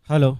Hello.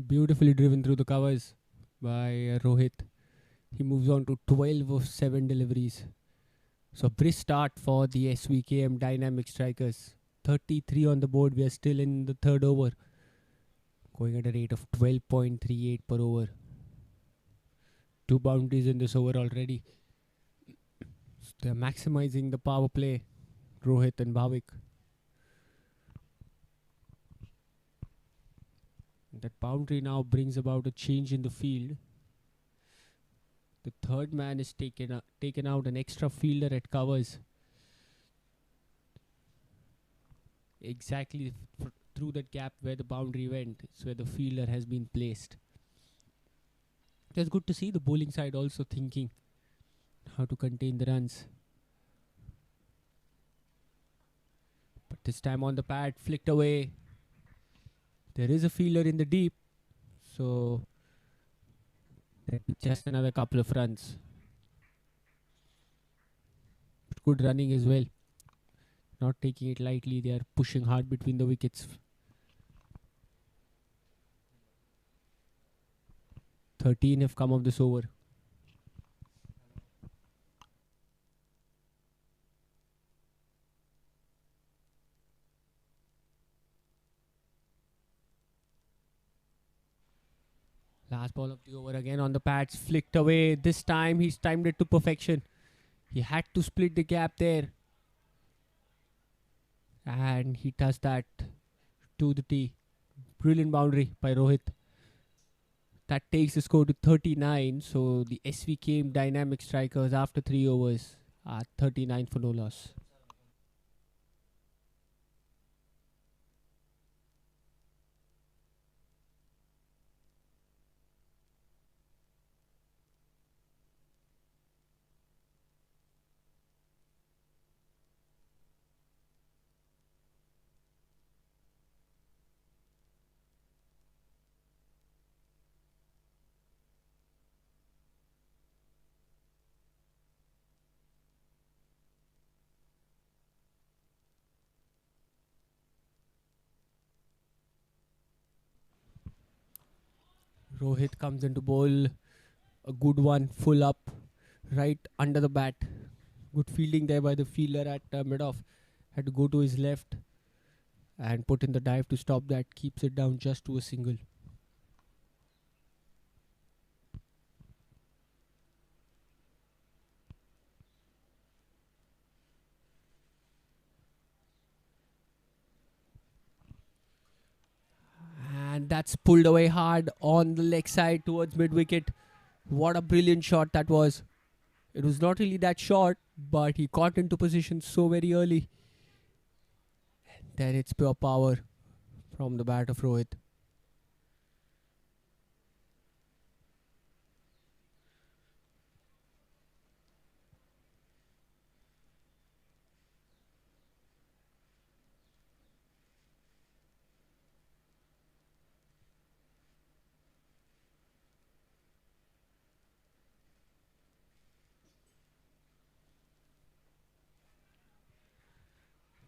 Beautifully driven through the covers by Rohit. He moves on to 12 of 7 deliveries. So, brisk start for the Svkm Dynamic Strikers. 33 on the board. We are still in the third over. Going at a rate of 12.38 per over. 2 boundaries in this over already. So they are maximizing the power play, Rohit and Bhavik. That boundary now brings about a change in the field. The third man is taken out, an extra fielder at covers. Exactly through that gap where the boundary went, it's where the fielder has been placed. It's good to see the bowling side also thinking how to contain the runs. But this time on the pad, flicked away. There is a fielder in the deep, so just another couple of runs. But good running as well. Not taking it lightly, they are pushing hard between the wickets. 13 have come of this over. Last ball of the over again on the pads, flicked away. This time he's timed it to perfection. He had to split the gap there. And he does that to the tee. Brilliant boundary by Rohit. That takes the score to 39. So the SVK Dynamic Strikers after 3 overs are 39 for no loss. Rohit comes into bowl. A good one, full up, right under the bat. Good fielding there by the fielder at mid-off. Had to go to his left and put in the dive to stop that. Keeps it down just to a single. And that's pulled away hard on the leg side towards mid-wicket. What a brilliant shot that was. It was not really that short, but he got into position so very early. Then it's pure power from the bat of Rohit.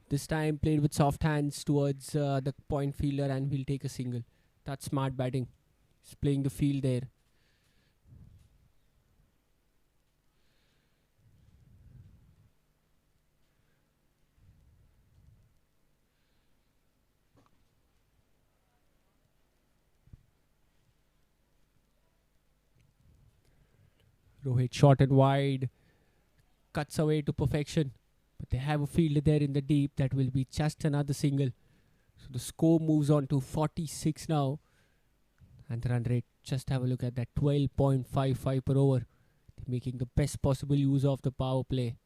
This time played with soft hands towards the point fielder and he'll take a single. That's smart batting. He's playing the field there. Rohit short and wide. Cuts away to perfection. But they have a fielder there in the deep that will be just another single. So the score moves on to 46 now. And the run rate, just have a look at that, 12.55 per over. They're making the best possible use of the power play.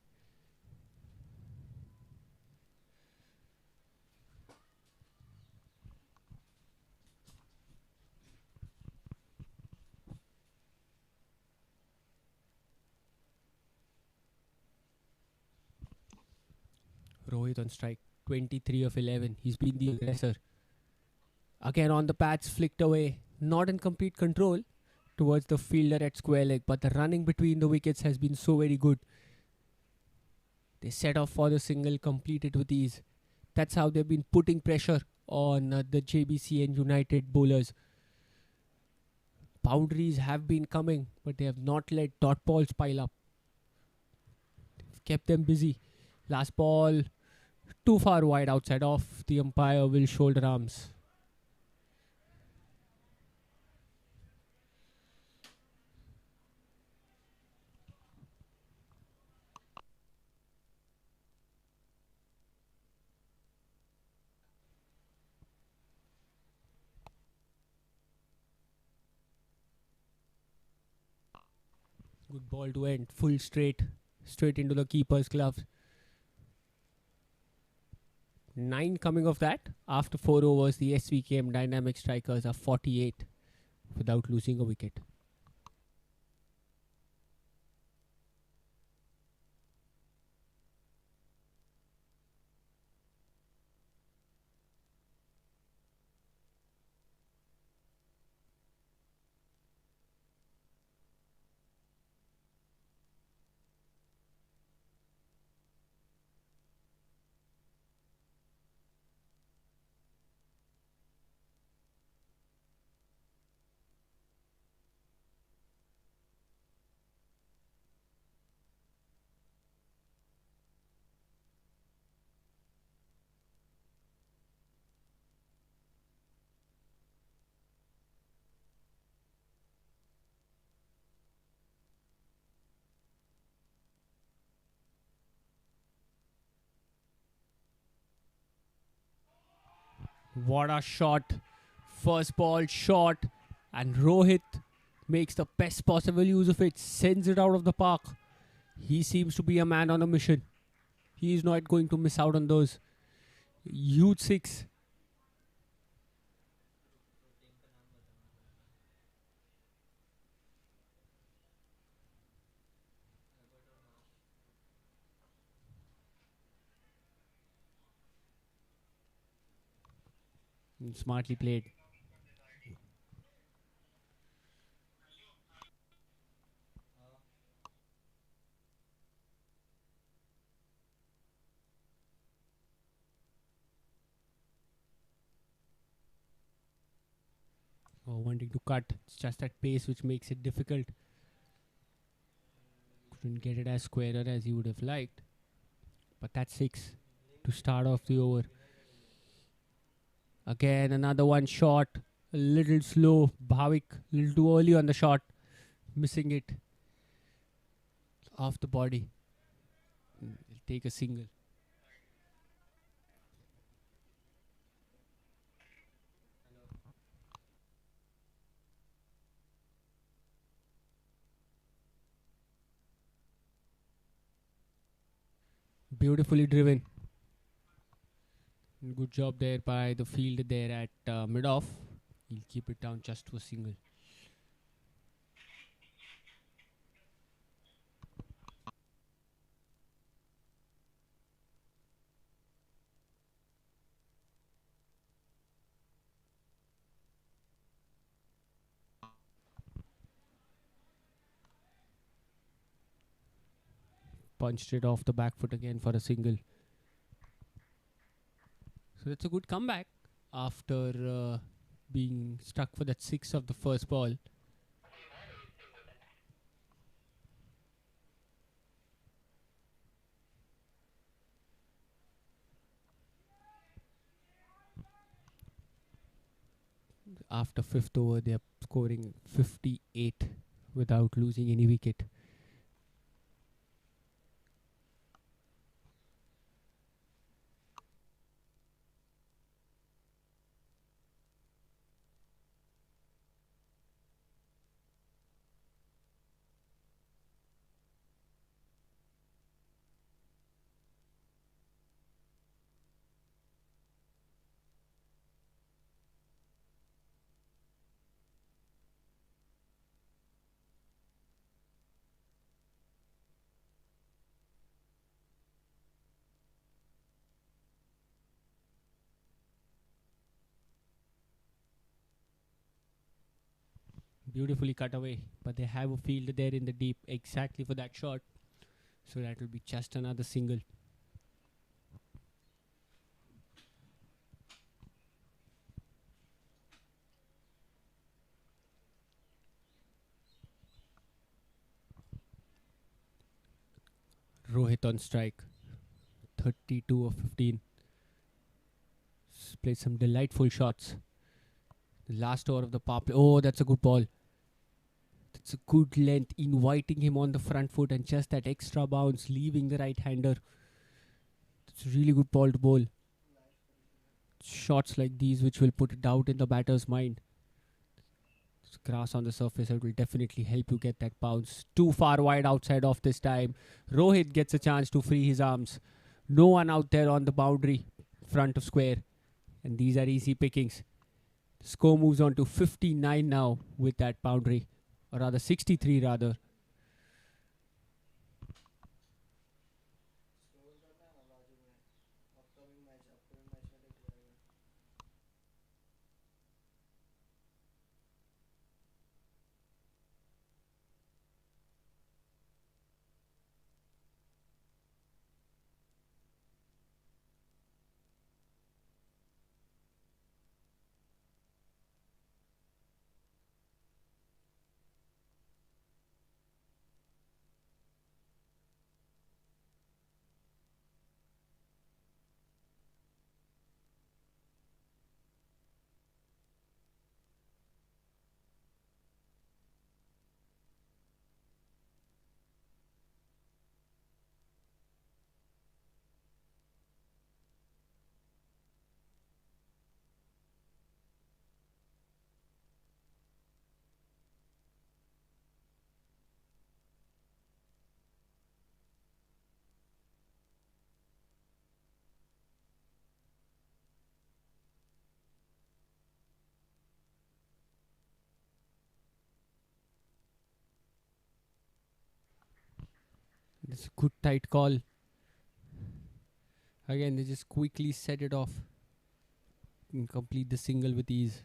Rohit on strike, 23 of 11. He's been the aggressor. Again on the pads, flicked away. Not in complete control towards the fielder at square leg. But the running between the wickets has been so very good. They set off for the single, completed with ease. That's how they've been putting pressure on the Jbcn United bowlers. boundaries have been coming, but they have not let dot balls pile up. They've kept them busy. Last ball, too far wide outside off. The umpire will shoulder arms. Good ball to end. Full straight into the keeper's gloves. 9 coming of that. After 4 overs, the Svkm dynamic strikers are 48 without losing a wicket. What a shot. First ball shot, and Rohit makes the best possible use of it, sends it out of the park. He seems to be a man on a mission. He is not going to miss out on those. Huge 6. Smartly played. Oh, wanting to cut. It's just that pace which makes it difficult. Couldn't get it as squarer as he would have liked. But that's 6 to start off the over. Again, another one shot. A little slow. Bhavik, a little too early on the shot. Missing it off the body. He'll take a single. Beautifully driven. Good job there by the field there at mid-off. He'll keep it down just to a single. Punched it off the back foot again for a single. So that's a good comeback after being stuck for that 6 of the first ball. After 5th over, they are scoring 58 without losing any wicket. Beautifully cut away, but they have a fielder there in the deep exactly for that shot. So that will be just another single. Rohit on strike. 32 of 15. Played some delightful shots. The last over of the power play. Oh, that's a good ball. That's a good length, inviting him on the front foot and just that extra bounce, leaving the right-hander. It's a really good ball to bowl. Shots like these which will put doubt in the batter's mind. There's grass on the surface, it will definitely help you get that bounce. Too far wide outside off this time. Rohit gets a chance to free his arms. No one out there on the boundary, front of square. And these are easy pickings. The score moves on to 59 now with that boundary. Or rather 63 rather. It's a good tight call. Again, they just quickly set it off and complete the single with ease.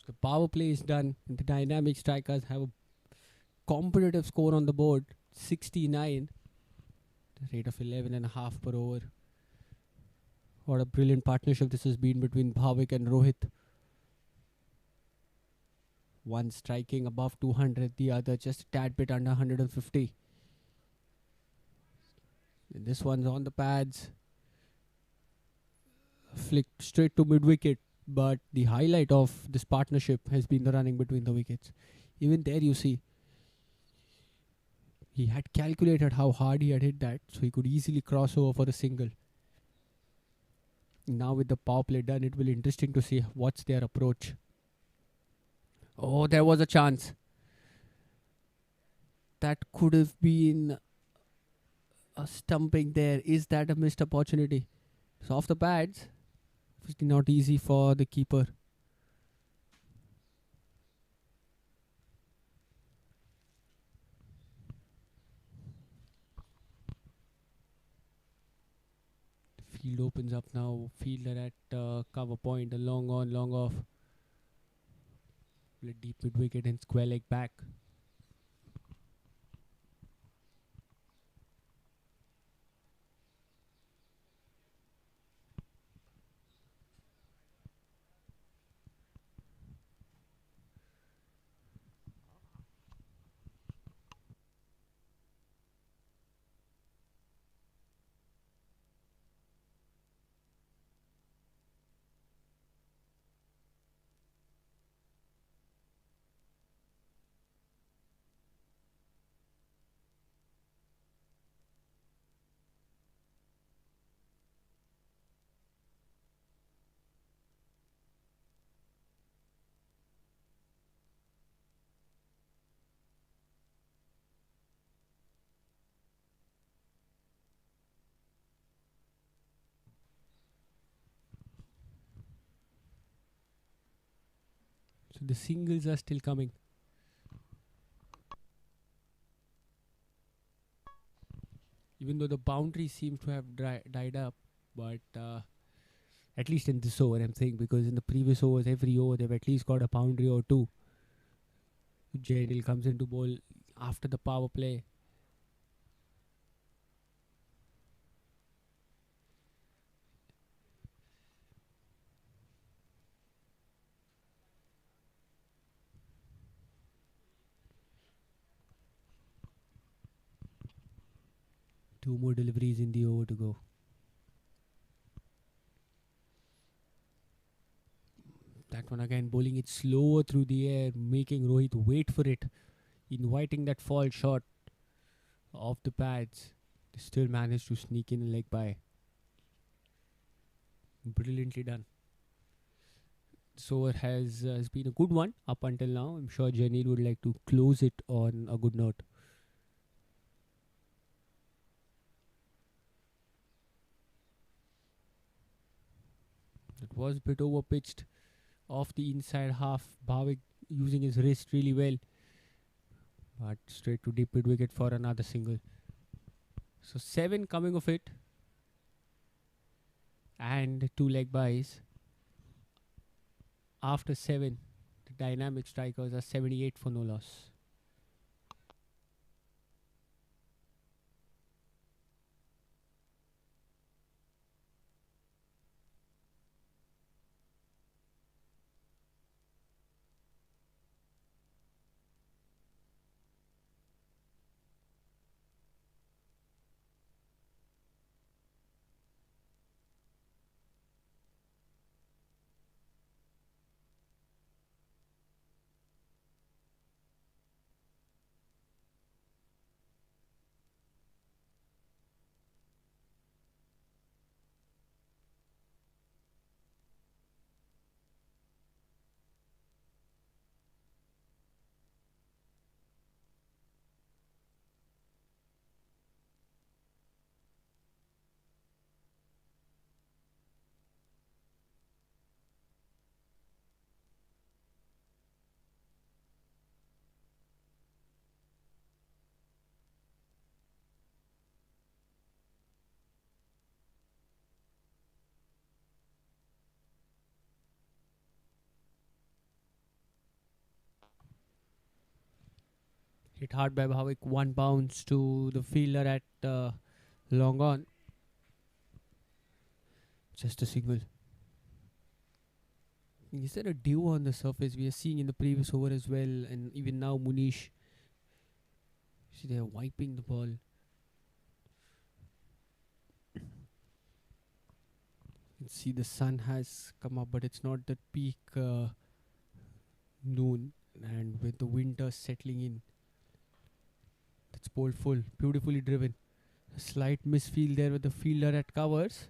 The power play is done. And the dynamic strikers have a competitive score on the board, 69. The rate of 11.5 per over. What a brilliant partnership this has been between Bhavik and Rohit. One striking above 200, the other just a tad bit under 150. And this one's on the pads. Flicked straight to mid wicket. But the highlight of this partnership has been the running between the wickets. Even there you see, he had calculated how hard he had hit that, so he could easily cross over for a single. Now with the power play done, it will be interesting to see what's their approach. Oh, there was a chance. That could have been a stumping there. Is that a missed opportunity? So off the pads, obviously not easy for the keeper. Field opens up now. Fielder at cover point. A long on, long off. Deep mid wicket and square leg back. So the singles are still coming. Even though the boundary seems to have died up, but at least in this over I'm saying, because in the previous overs, every over they've at least got a boundary or two. Jadil comes into bowl after the power play. Two more deliveries in the over to go. That one again, bowling it slower through the air, making Rohit wait for it, inviting that fall shot off the pads. They still managed to sneak in a leg by. Brilliantly done. This over has been a good one up until now. I'm sure Janil would like to close it on a good note. It was a bit over pitched off the inside half. Bhavik using his wrist really well. But straight to deep mid wicket for another single. So 7 coming of it. And 2 leg byes. After 7, the dynamic strikers are 78 for no loss. Hit hard by Bhavik. 1 bounce to the fielder at long on. Just a signal. Is there a dew on the surface? We are seeing in the previous over as well, and even now Munish. See, they are wiping the ball. You can see the sun has come up, but it's not the peak noon. And with the winter settling in, it's pole full, beautifully driven. A slight misfield there with the fielder at covers.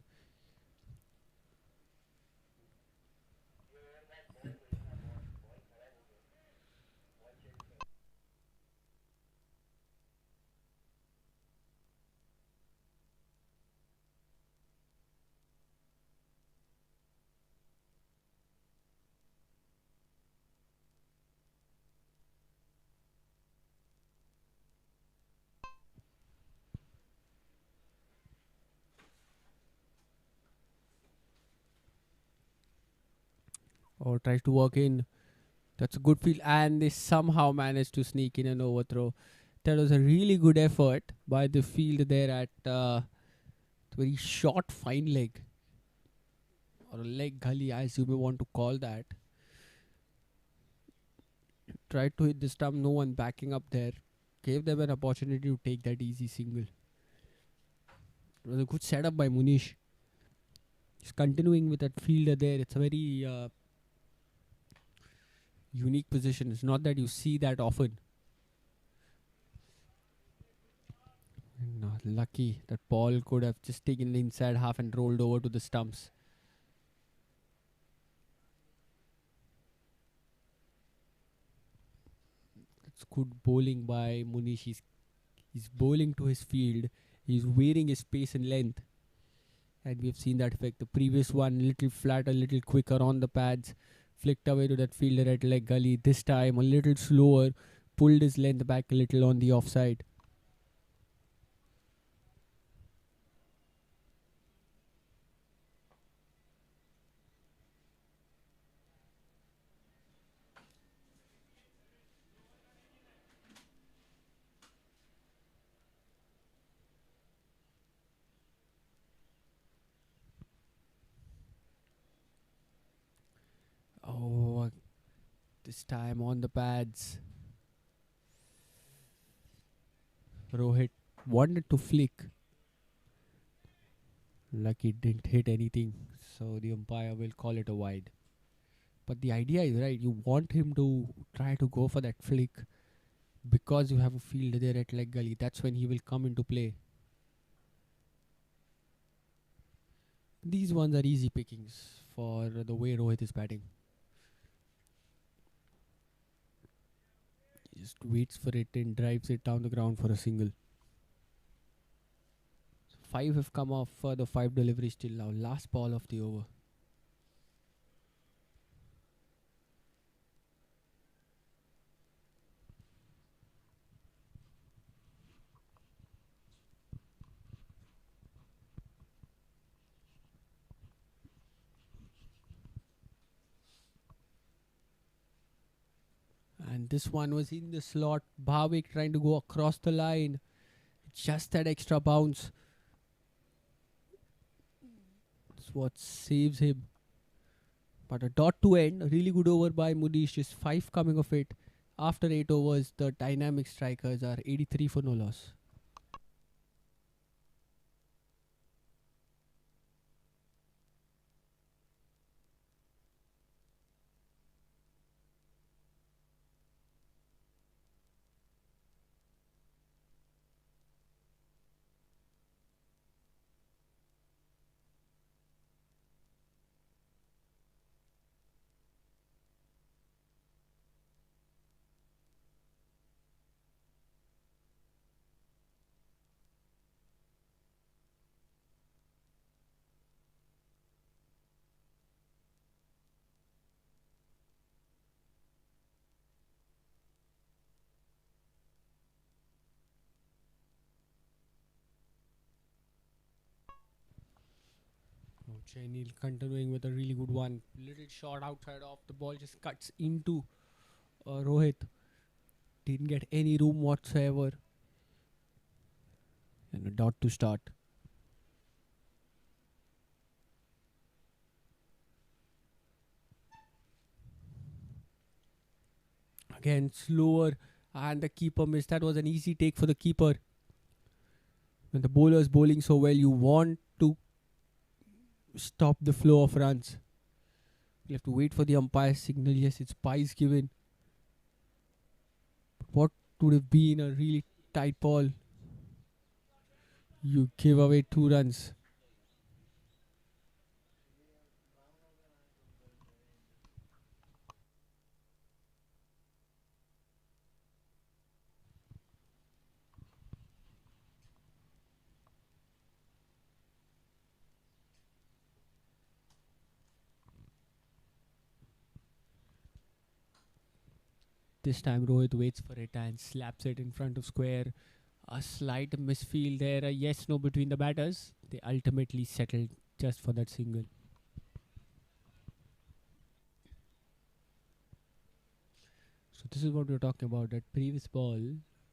Or tries to work in. That's a good field, and they somehow managed to sneak in an overthrow. That was a really good effort by the field there at very short fine leg, or a leg gully as you may want to call that. Tried to hit the stump, no one backing up there. Gave them an opportunity to take that easy single. It was a good setup by Munish. He's continuing with that fielder there. It's a very unique position. It's not that you see that often. Lucky that ball could have just taken the inside half and rolled over to the stumps. It's good bowling by Munish. He's bowling to his field. He's varying his pace and length. And we've seen that effect. The previous one, little flat, a little quicker on the pads. Flicked away to that fielder at leg gully. This time, a little slower. Pulled his length back a little on the offside. Oh, this time on the pads. Rohit wanted to flick. Lucky didn't hit anything, so the umpire will call it a wide. But the idea is right. You want him to try to go for that flick because you have a field there at leg gully. That's when he will come into play. These ones are easy pickings for the way Rohit is batting. He just waits for it and drives it down the ground for a single. So 5 have come off for the 5 delivery still now. Last ball of the over. And this one was in the slot. Bhavik trying to go across the line. Just that extra bounce. That's what saves him. But a dot to end. A really good over by Munish. Just 5 coming of it. After 8 overs, the dynamic strikers are 83 for no loss. Chainil continuing with a really good one. Little shot outside off. The ball just cuts into Rohit. Didn't get any room whatsoever. And a dot to start. Again, slower. And the keeper missed. That was an easy take for the keeper. When the bowler is bowling so well, you want to stop the flow of runs. You have to wait for the umpire's signal. Yes, it's pies given. What would have been a really tight ball? You give away 2 runs. This time Rohit waits for it and slaps it in front of square. A slight misfield there, a yes-no between the batters. They ultimately settled just for that single. So this is what we were talking about, that previous ball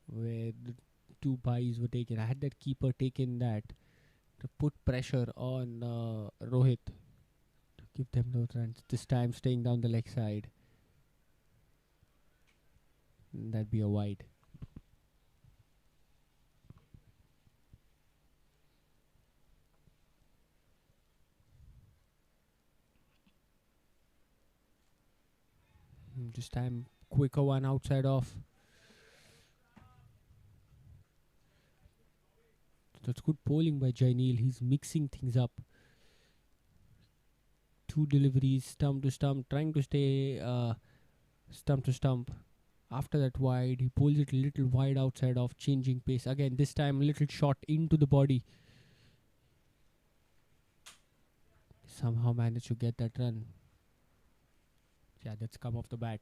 where the 2 byes were taken. Had that keeper taken that to put pressure on Rohit to give them those runs. This time staying down the leg side. That'd be a wide. This time quicker one outside off. That's good bowling by Jainil. He's mixing things up. 2 deliveries, stump to stump, trying to stay stump to stump. After that wide, he pulls it a little wide outside off, changing pace. Again, this time a little shot into the body. Somehow managed to get that run. Yeah, that's come off the bat.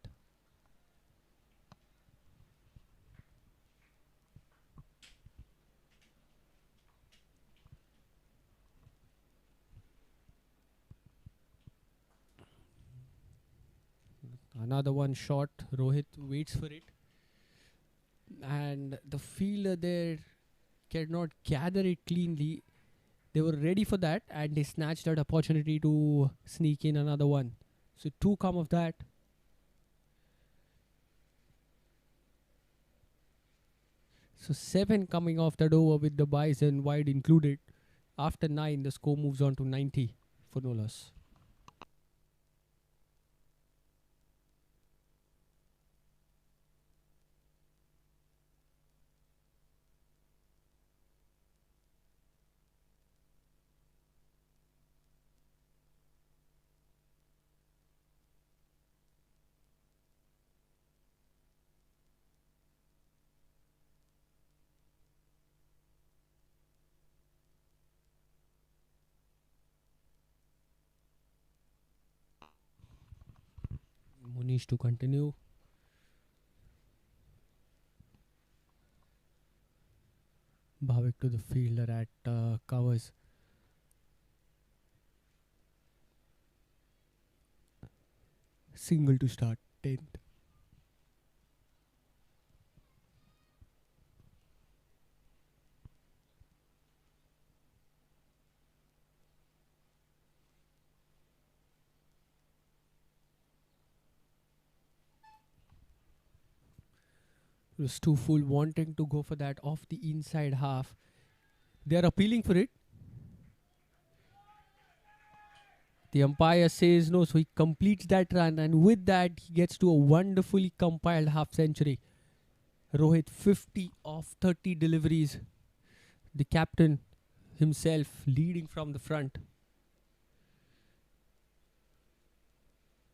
Another one shot. Rohit waits for it. And the fielder there cannot gather it cleanly. They were ready for that and they snatched that opportunity to sneak in another one. So 2 come of that. So 7 coming off that over with the byes and wide included. After 9, the score moves on to 90 for no loss. Munish to continue. Bhavik to the fielder at covers. Single to start, 10th. It was too full, wanting to go for that off the inside half. They're appealing for it. The umpire says no, so he completes that run, and with that, he gets to a wonderfully compiled half century. Rohit 50 of 30 deliveries. The captain himself leading from the front.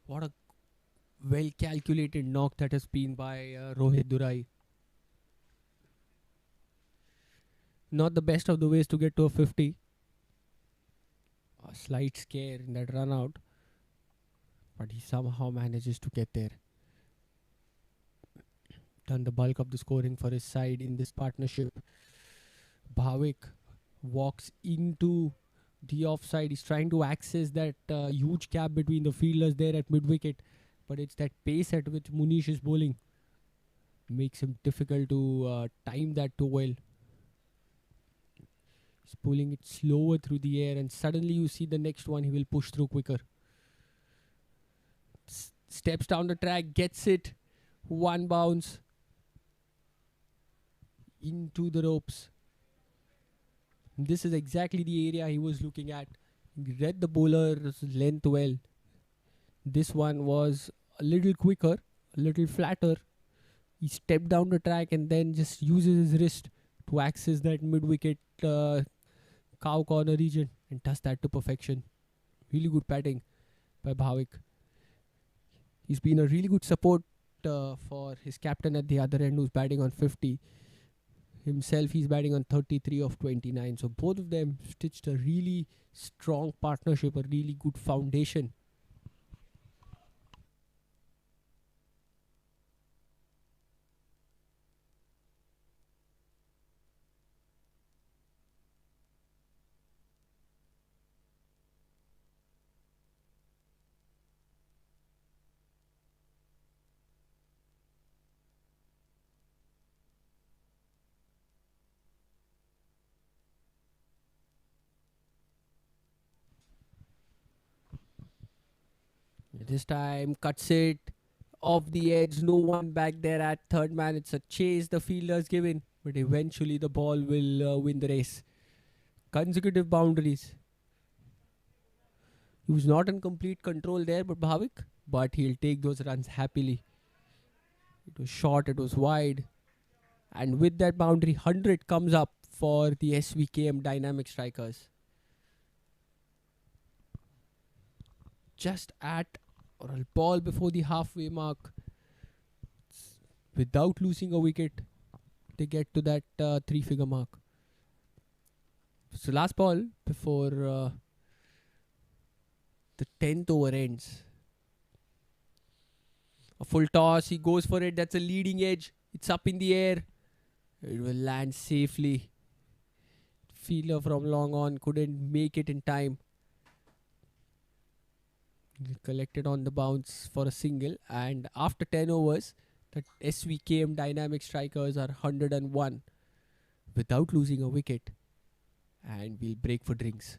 What a well calculated knock that has been by Rohit Durai. Not the best of the ways to get to a 50. A slight scare in that run out, but he somehow manages to get there. Done the bulk of the scoring for his side in this partnership. Bhavik walks into the offside. He's trying to access that huge gap between the fielders there at mid-wicket, but it's that pace at which Munish is bowling makes him difficult to time that too well. He's pulling it slower through the air, and suddenly you see the next one he will push through quicker. Steps down the track, gets it, 1 bounce into the ropes. This is exactly the area he was looking at. He read the bowler's length well. This one was a little quicker, a little flatter. He stepped down the track and then just uses his wrist to access that mid-wicket cow corner region and does that to perfection. Really good batting by Bhavik. He's been a really good support for his captain at the other end, who's batting on 50. Himself, he's batting on 33 of 29. So both of them stitched a really strong partnership, a really good foundation. This time cuts it off the edge. No one back there at third man. It's a chase the fielders given, but eventually the ball will win the race. Consecutive boundaries. He was not in complete control there, but he'll take those runs happily. It was short, it was wide, and with that boundary, 100 comes up for the SVKM Dynamic Strikers. Just at or a ball before the halfway mark, without losing a wicket, they get to that three-figure mark. So last ball before the 10th over ends. A full toss, he goes for it. That's a leading edge. It's up in the air. It will land safely. Fielder from long on couldn't make it in time. He collected on the bounce for a single, and after 10 overs, the SVKM Dynamic Strikers are 101 without losing a wicket, and we'll break for drinks.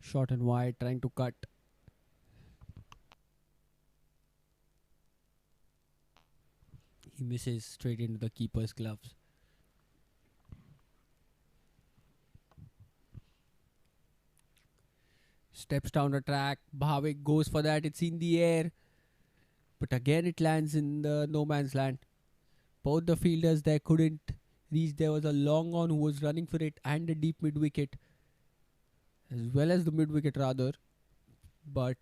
Short and wide, trying to cut. He misses straight into the keeper's gloves. Steps down the track. Bhavik goes for that. It's in the air. But again it lands in the no man's land. Both the fielders there couldn't reach. There was a long on who was running for it and a deep mid wicket. As well as the mid wicket rather. But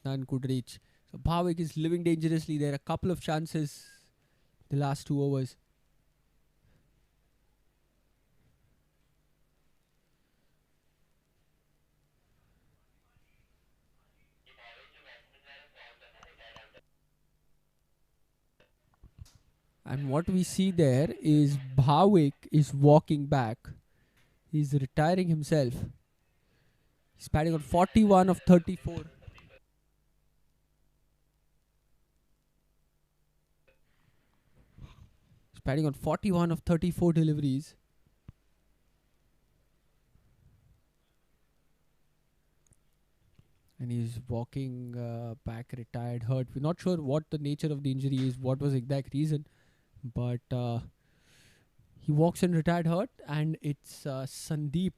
none could reach. So Bhavik is living dangerously. There are a couple of chances the last 2 overs. And what we see there is Bhavik is walking back. He's retiring himself. He's batting on 41 of 34. He's batting on 41 of 34 deliveries. And he's walking back, retired, hurt. We're not sure what the nature of the injury is, what was the exact reason. But he walks in retired, hurt. And it's Sandeep,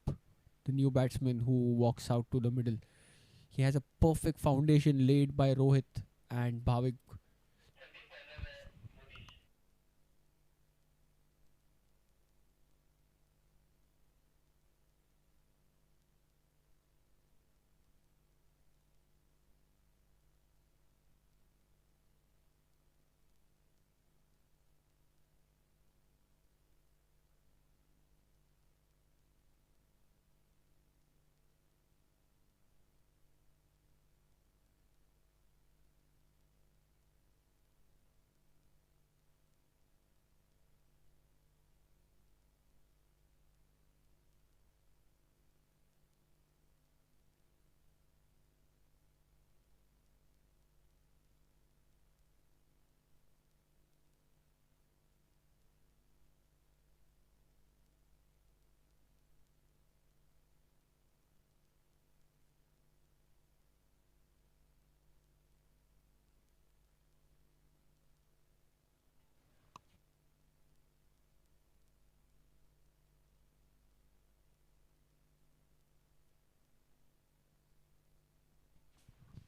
the new batsman, who walks out to the middle. He has a perfect foundation laid by Rohit and Bhavik.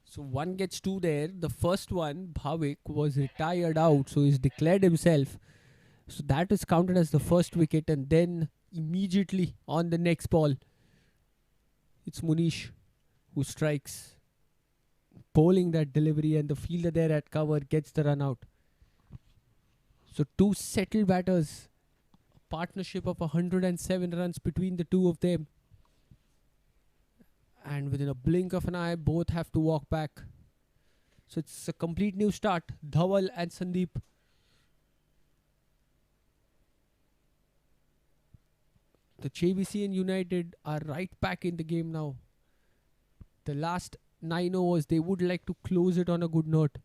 So one gets two there. The first one, Bhavik, was retired out, so he's declared himself. So that is counted as the first wicket, and then immediately on the next ball, it's Munish who strikes, bowling that delivery, and the fielder there at cover gets the run out. So two settled batters, a partnership of 107 runs between the two of them. And within a blink of an eye, both have to walk back. So it's a complete new start. Dhawal and Sandeep. The Jbcn United are right back in the game now. The last 9 overs, they would like to close it on a good note.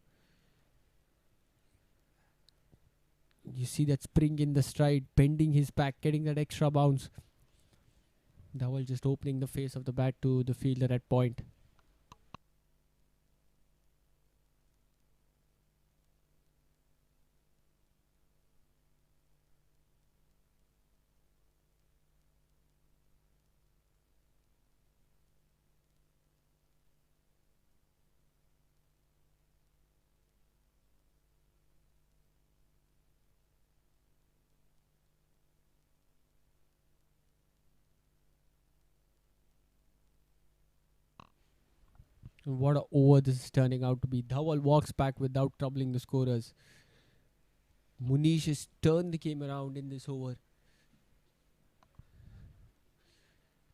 You see that spring in the stride, bending his back, getting that extra bounce. Dhawal just opening the face of the bat to the fielder at point. And what a over this is turning out to be. Dhawal walks back without troubling the scorers. Munish has turned the game around in this over.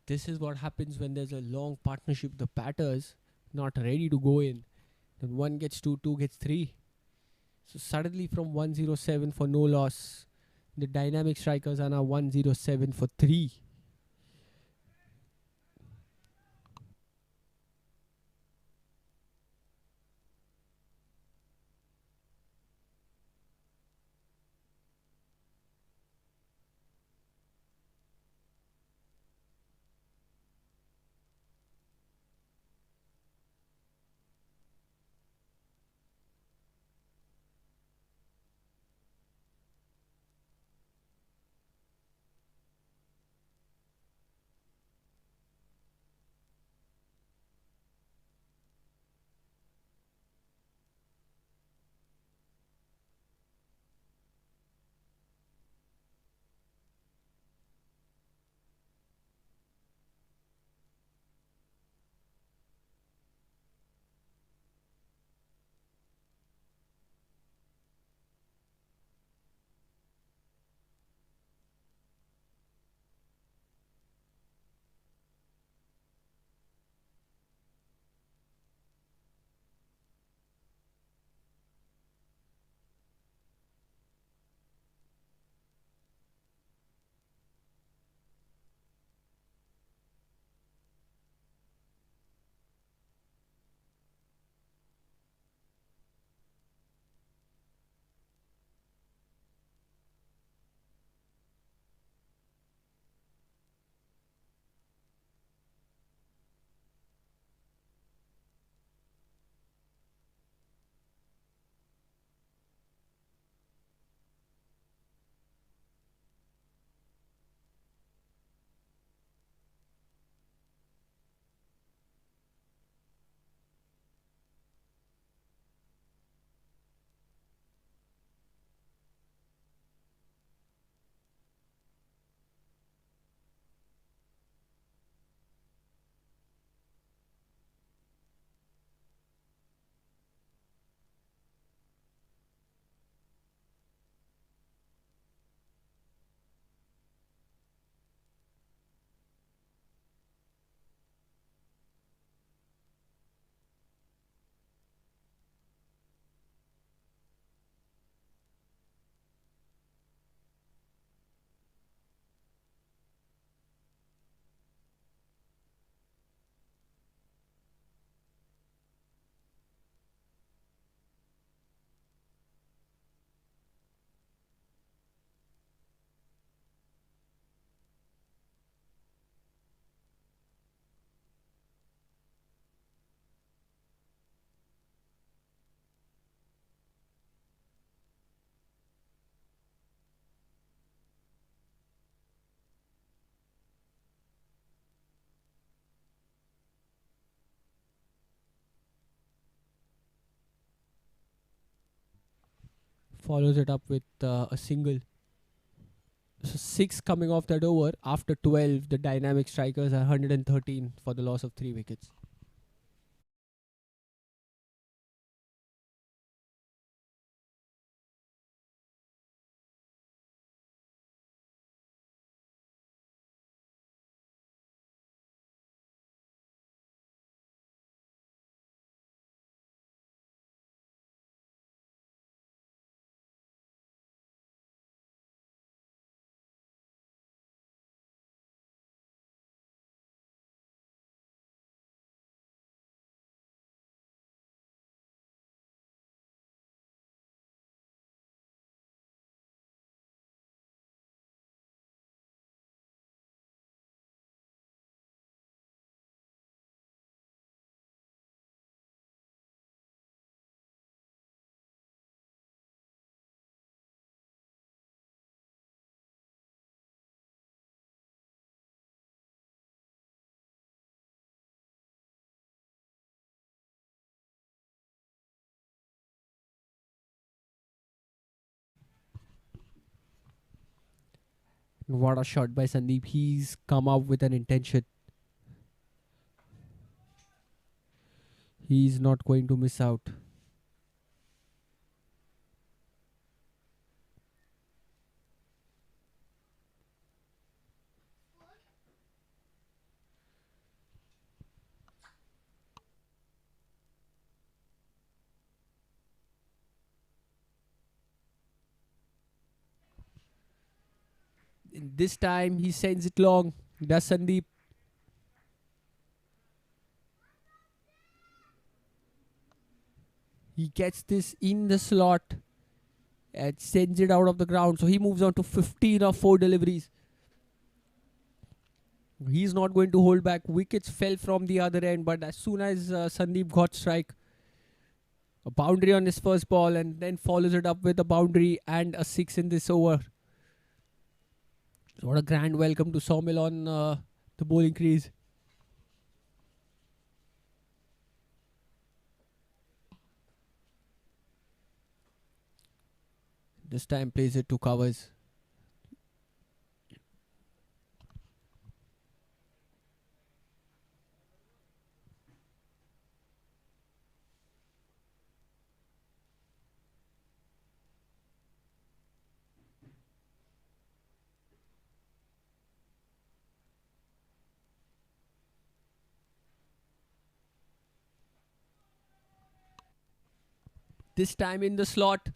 This is what happens when there's a long partnership. The batters not ready to go in. Then one gets two, two gets three. So suddenly from 107 for no loss, the dynamic strikers are now 107 for 3. follows it up with a single. So 6 coming off that over. After 12, the dynamic strikers are 113 for the loss of 3 wickets. What a shot by Sandeep. He's come up with an intention. He's not going to miss out. This time he sends it long. Does Sandeep? He gets this in the slot and sends it out of the ground. So he moves on to 15 of 4 deliveries. He's not going to hold back. Wickets fell from the other end, but as soon as Sandeep got strike, a boundary on his first ball and then follows it up with a boundary and a 6 in this over. What a grand welcome to Sawmill on the bowling crease. This time plays it to covers. This time in the slot.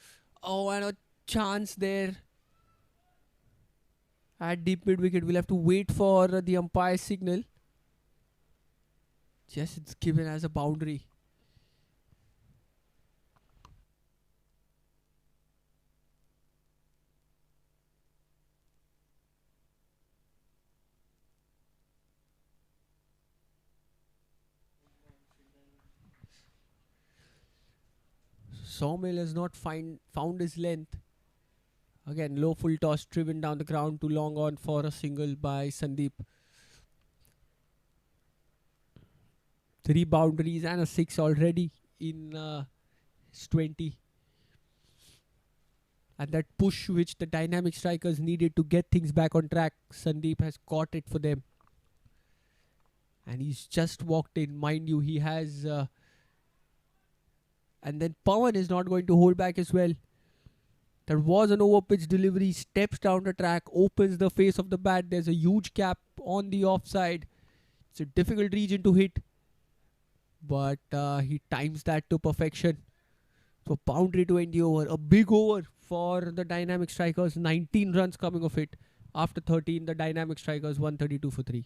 Oh, and a chance there at deep mid wicket. We'll have to wait for the umpire's signal. Yes, it's given as a boundary. Sawmill has not found his length. Again, low full toss driven down the ground to long on for a single by Sandeep. 3 boundaries and a 6 already in his 20. And that push which the dynamic strikers needed to get things back on track, Sandeep has caught it for them. And he's just walked in. Mind you, he has... and then Pawan is not going to hold back as well. There was an over-pitch delivery, steps down the track, opens the face of the bat. There's a huge gap on the offside. It's a difficult region to hit. But he times that to perfection. So boundary to end the over. A big over for the dynamic strikers. 19 runs coming of it. After 13, the dynamic strikers 132 for 3.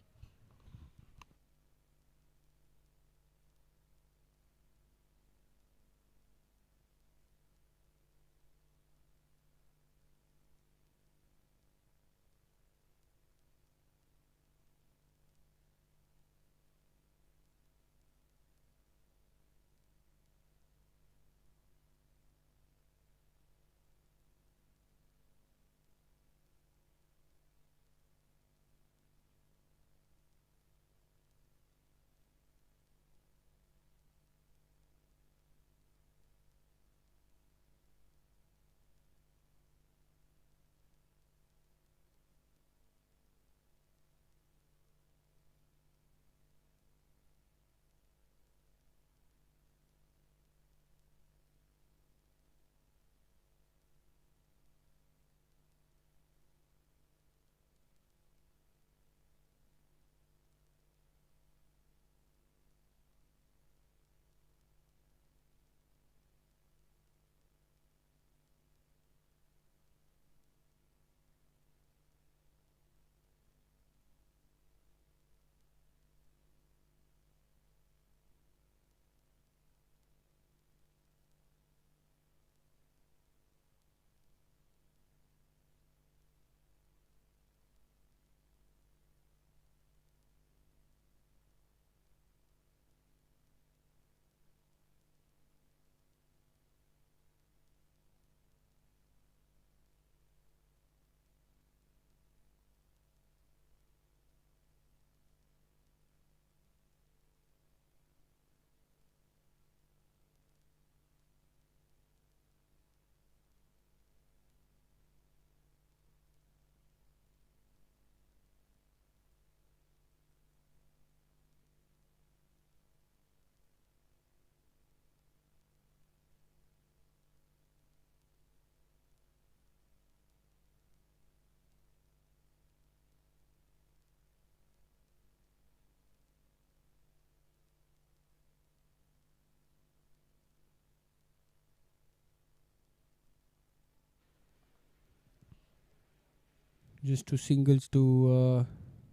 Just two singles to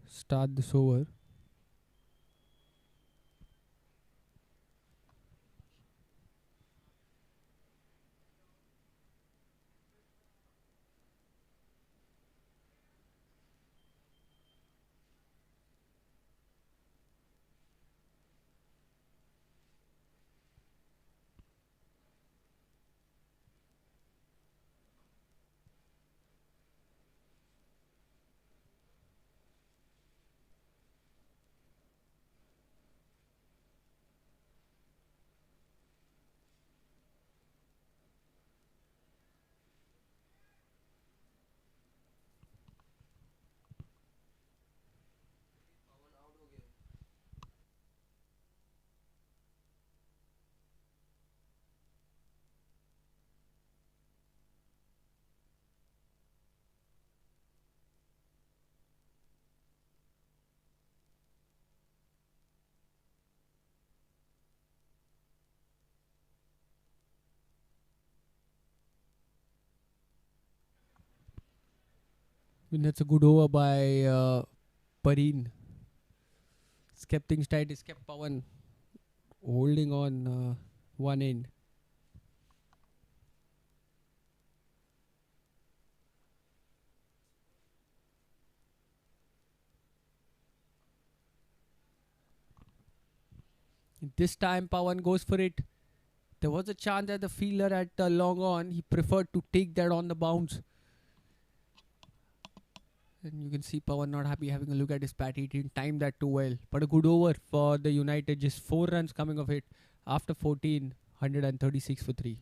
start this over. And that's a good over by Pareen. It's kept things tight. It's kept Pawan holding on one end. This time Pawan goes for it. There was a chance at the fielder at long on. He preferred to take that on the bounce. And you can see Pawan not happy having a look at his bat. He didn't time that too well. But a good over for the United. Just 4 runs coming of it after 14. 136 for 3.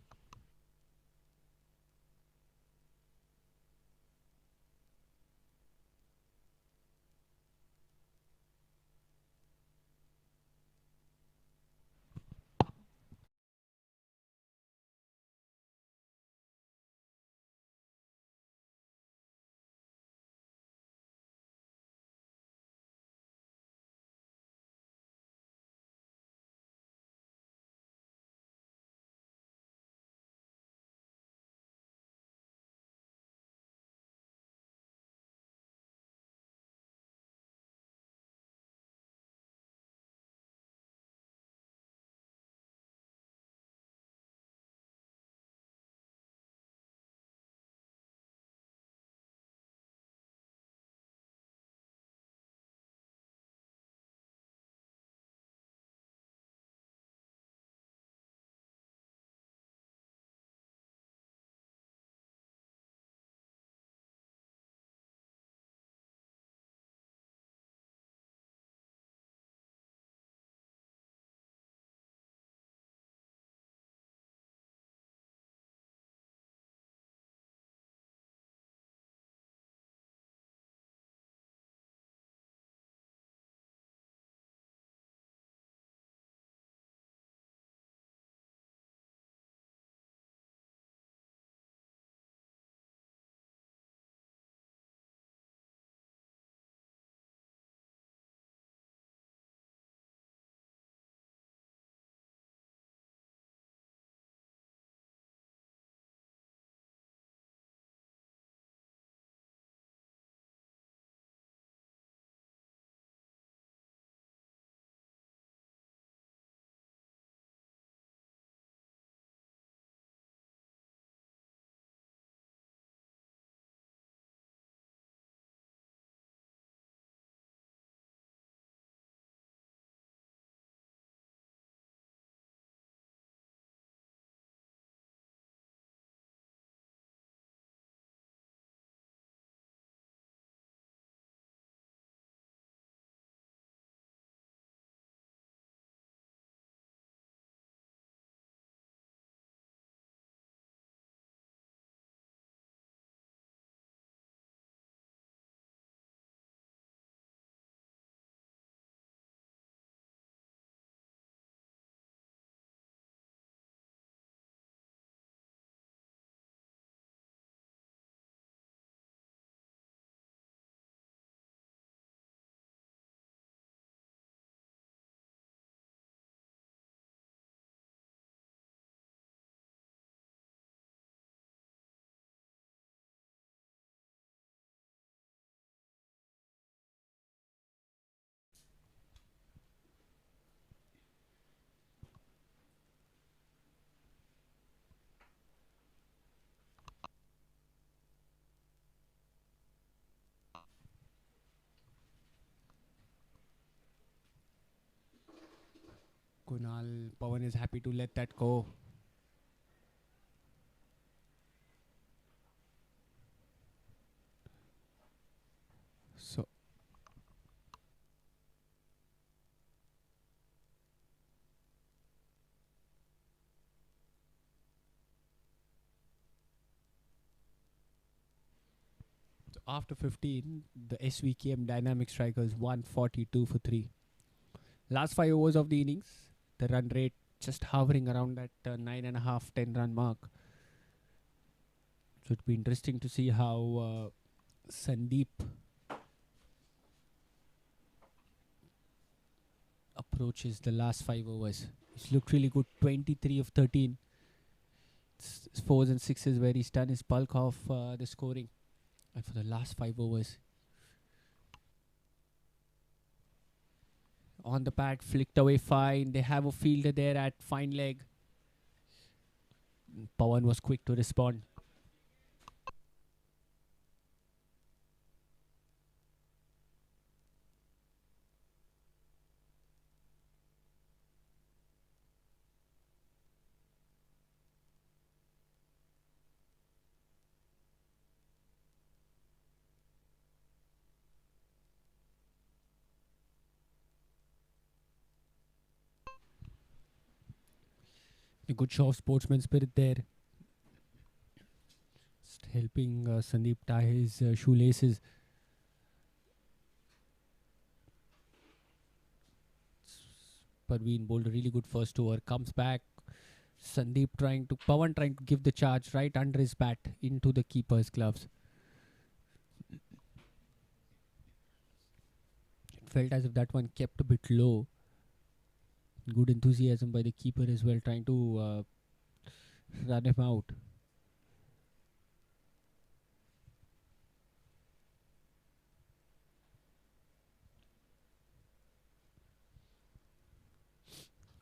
Kunal Pawan is happy to let that go. So after 15, the SVKM Dynamic Strikers won 42 for 3. Last 5 overs of the innings, the run rate just hovering around that 9.5, 10 run mark. So it'd be interesting to see how Sandeep approaches the last 5 overs. He's looked really good, 23 of 13. Fours and sixes where he's done his bulk of the scoring. And for the last 5 overs, on the pad, flicked away fine. They have a fielder there at fine leg. Pawan was quick to respond. A good show of sportsman spirit there. Just helping Sandeep tie his shoelaces. Parveen bowled a really good first over. Comes back. Pawan trying to give the charge right under his bat into the keeper's gloves. It felt as if that one kept a bit low. Good enthusiasm by the keeper as well, trying to run him out.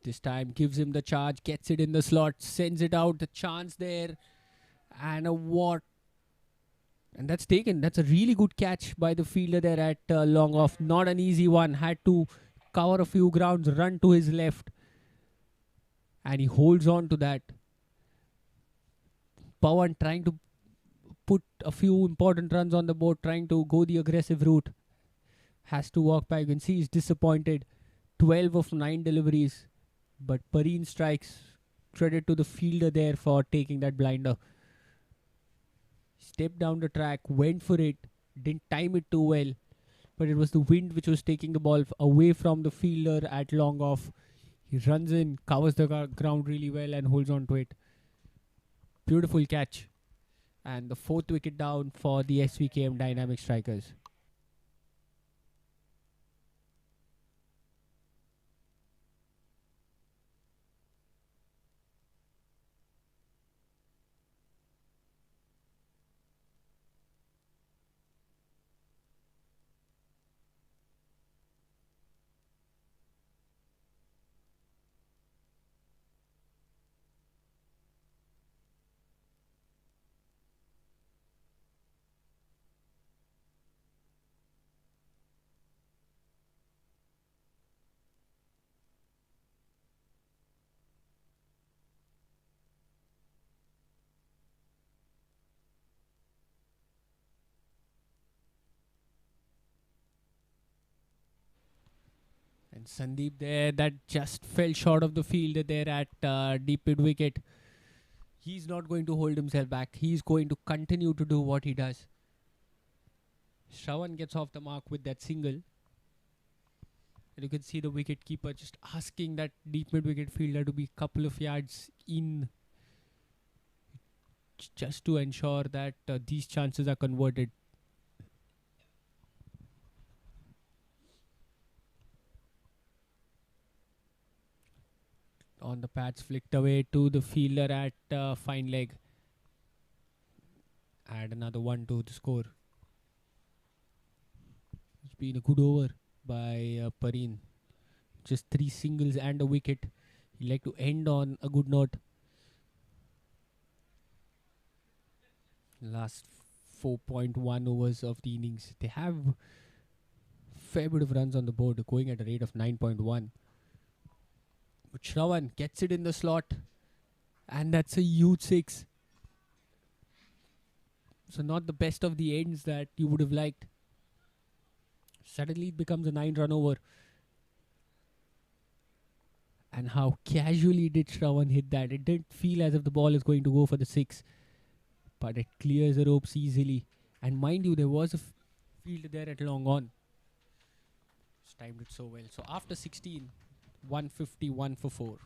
This time gives him the charge, gets it in the slot, sends it out, the chance there, and a what? And that's taken. That's a really good catch by the fielder there at long off. Not an easy one. Had to cover a few grounds, run to his left. And he holds on to that. Pawan trying to put a few important runs on the board, trying to go the aggressive route. Has to walk back. You can see he's disappointed. 12 of 9 deliveries. But Pareen strikes. Credit to the fielder there for taking that blinder. Stepped down the track, went for it, didn't time it too well. But it was the wind which was taking the ball away from the fielder at long off. He runs in, covers the ground really well and holds on to it. Beautiful catch. And the 4th wicket down for the SVKM Dynamic Strikers. And Sandeep there, that just fell short of the fielder there at deep mid wicket. He's not going to hold himself back. He's going to continue to do what he does. Shravan gets off the mark with that single. And you can see the wicket keeper just asking that deep mid wicket fielder to be a couple of yards in, just to ensure that these chances are converted. On the pads, flicked away to the fielder at fine leg. Add another one to the score. It's been a good over by Pareen. Just 3 singles and a wicket. He'd like to end on a good note. Last 4.1 overs of the innings. They have fair bit of runs on the board, going at a rate of 9.1. But Shravan gets it in the slot, and that's a huge six. So not the best of the ends that you would have liked. Suddenly it becomes a 9-run over. And how casually did Shravan hit that? It didn't feel as if the ball is going to go for the six, but it clears the ropes easily. And mind you, there was a field there at long on. Just timed it so well. So after 16, 151 for 4.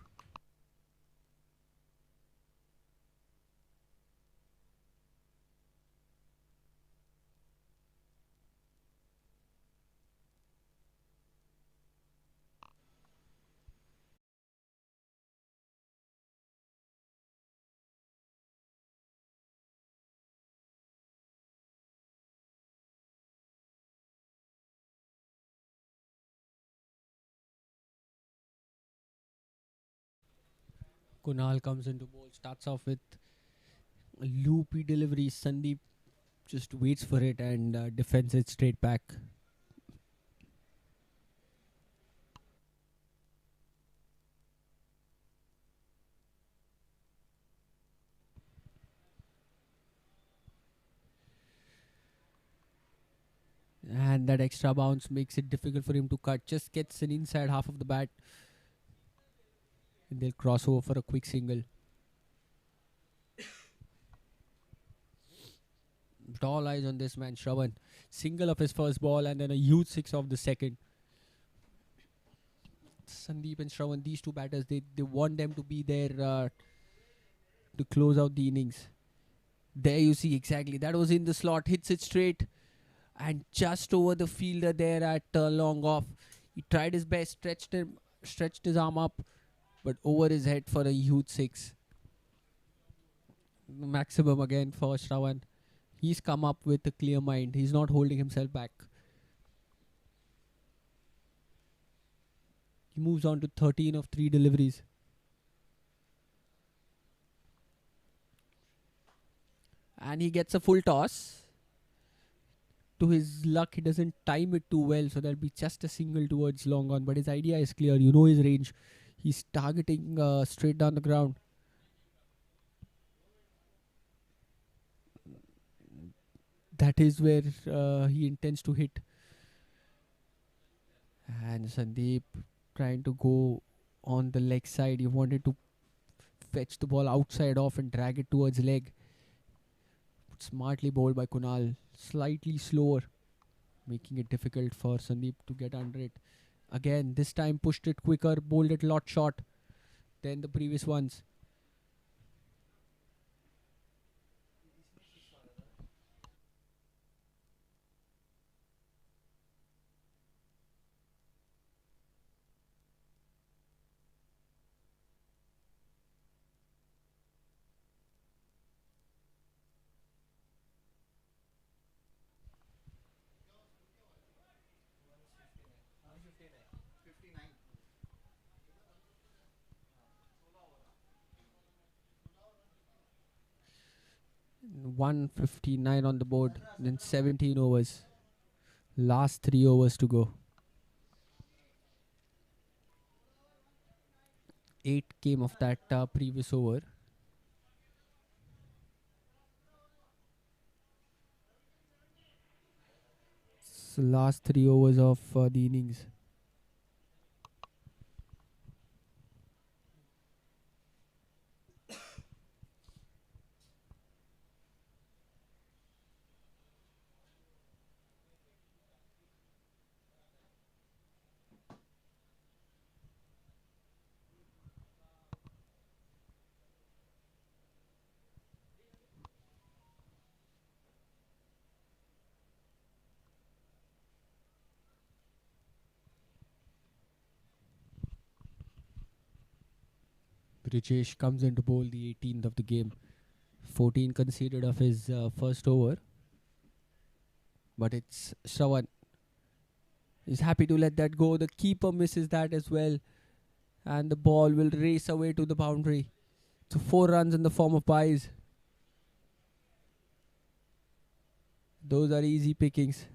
Kunal comes into bowl, starts off with a loopy delivery. Sandeep just waits for it and defends it straight back. And that extra bounce makes it difficult for him to cut. Just gets an inside half of the bat. And they'll cross over for a quick single. But all eyes on this man, Shravan. Single of his first ball and then a huge six of the second. Sandeep and Shravan, these two batters, they want them to be there to close out the innings. There you see exactly. That was in the slot. Hits it straight. And just over the fielder there at long off. He tried his best, stretched his arm up, but over his head for a huge six. Maximum again for Shravan. He's come up with a clear mind. He's not holding himself back. He moves on to 13 of 3 deliveries. And he gets a full toss. To his luck, he doesn't time it too well, so there'll be just a single towards long on. But his idea is clear. You know his range. He's targeting straight down the ground. That is where he intends to hit. And Sandeep trying to go on the leg side. He wanted to fetch the ball outside off and drag it towards leg. Smartly bowled by Kunal. Slightly slower, making it difficult for Sandeep to get under it. Again, this time pushed it quicker, bowled it a lot short than the previous ones. Mm, 159 on the board, then 17 overs. Last 3 overs to go. 8 came of that previous over. So last 3 overs of the innings. Brijesh comes in to bowl the 18th of the game. 14 conceded of his first over. But it's Shravan. He's happy to let that go. The keeper misses that as well. And the ball will race away to the boundary. So 4 runs in the form of byes. Those are easy pickings.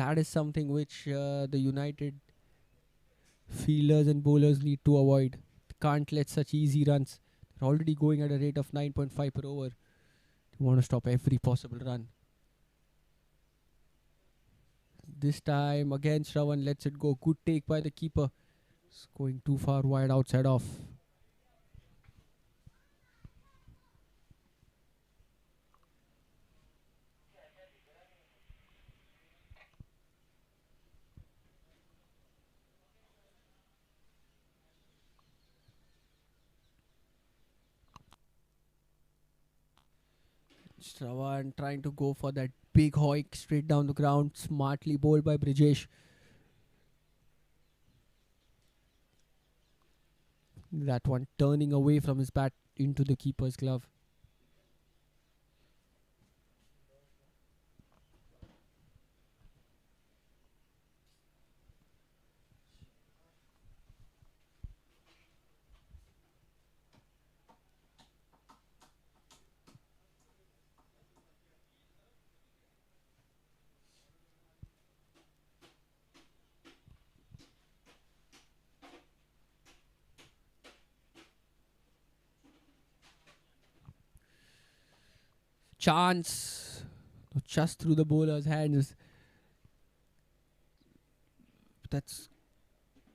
That is something which the United fielders and bowlers need to avoid. They can't let such easy runs. They're already going at a rate of 9.5 per over. They want to stop every possible run. This time again Shravan lets it go. Good take by the keeper. It's going too far wide outside off. Shravan trying to go for that big hoik straight down the ground. Smartly bowled by Brijesh. That one turning away from his bat into the keeper's glove. Chance just through the bowler's hands. That's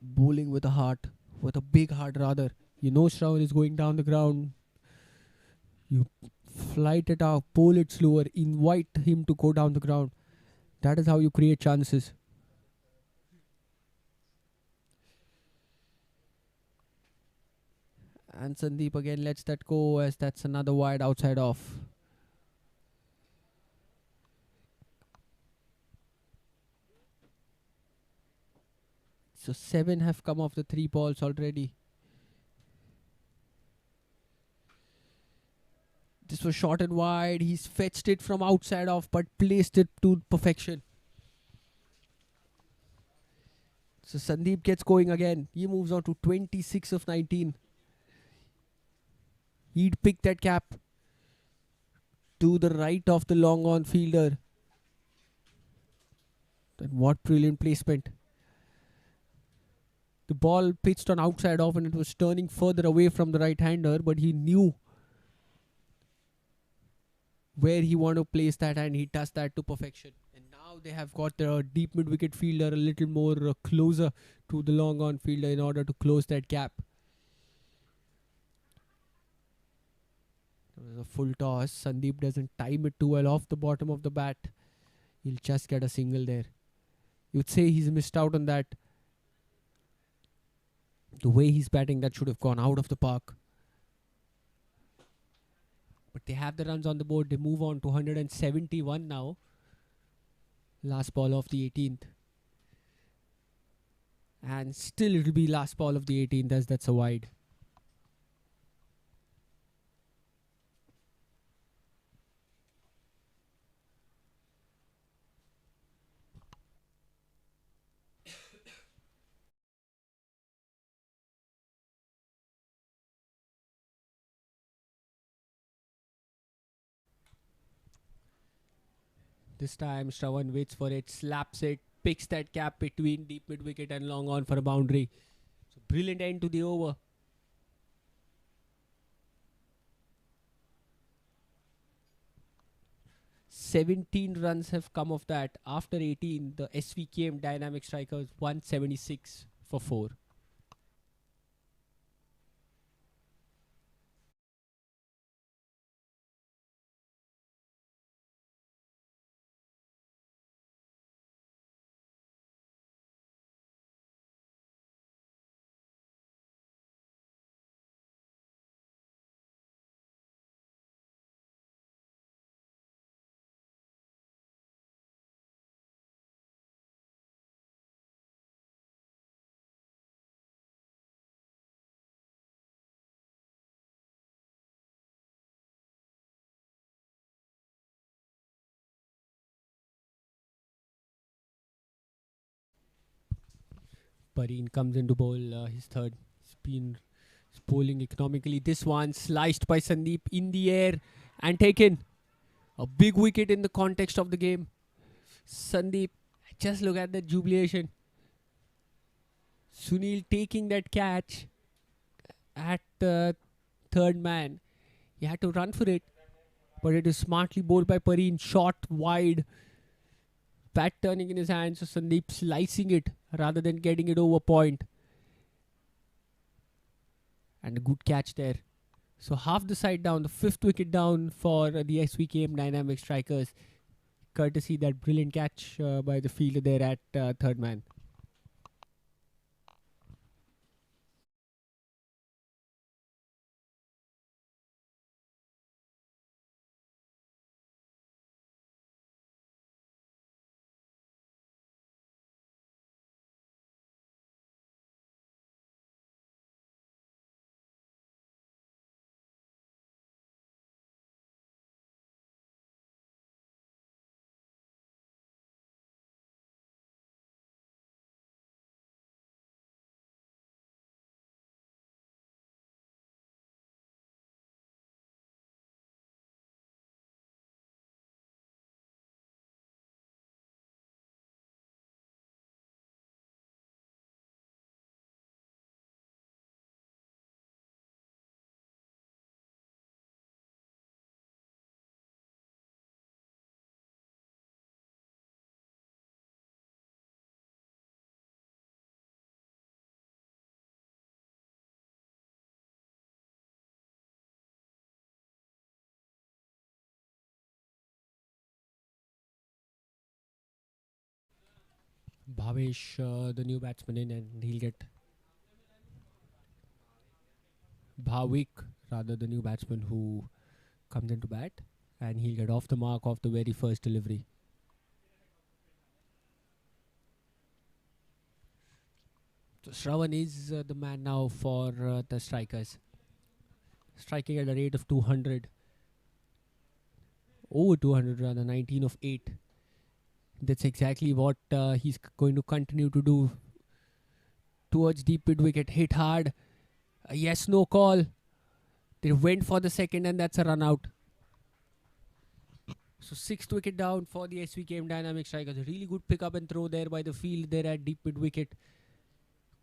bowling with a heart, with a big heart rather. You know Shravan is going down the ground. You flight it out, pull it slower, invite him to go down the ground. That is how you create chances. And Sandeep again lets that go as that's another wide outside off. So 7 have come off the 3 balls already. This was short and wide. He's fetched it from outside off but placed it to perfection. So Sandeep gets going again. He moves on to 26 of 19. He'd pick that cap to the right of the long on fielder. And what brilliant placement. The ball pitched on outside off and it was turning further away from the right hander, but he knew where he wanted to place that and he does that to perfection. And now they have got their deep mid wicket fielder a little more closer to the long on fielder in order to close that gap. It was a full toss. Sandeep doesn't time it too well off the bottom of the bat. He'll just get a single there. You'd say he's missed out on that. The way he's batting, that should have gone out of the park. But they have the runs on the board. They move on to 171 now. Last ball of the 18th. And still it'll be last ball of the 18th as that's a wide. This time Shravan waits for it, slaps it, picks that gap between deep mid wicket and long on for a boundary. So brilliant end to the over. "17 runs have come of that. After 18, the Svkm dynamic strikers 176 for 4. Pareen comes in to bowl his third. He's bowling economically. This one sliced by Sandeep in the air and taken. A big wicket in the context of the game. Sandeep Just look at that jubilation. Sunil taking that catch at the third man. He had to run for it, but it is smartly bowled by Pareen. Shot wide, bat turning in his hands. So Sandeep slicing it rather than getting it over point. And a good catch there. So half the side down, the 5th wicket down for the SVKM Dynamic Strikers. Courtesy that brilliant catch by the fielder there at third man. Bhavesh, the new batsman in, and he'll get Bhavik, rather the new batsman who comes into bat, and he'll get off the mark of the very first delivery. So Shravan is the man now for the strikers, striking at a rate of 200, over 200 rather, 19 of 8. That's exactly what he's going to continue to do towards deep mid wicket. Hit hard. A yes no call. They went for the second, and that's a run out. So 6th wicket down for the SVKM Dynamic Strikers. A really good pick up and throw there by the field there at deep mid wicket.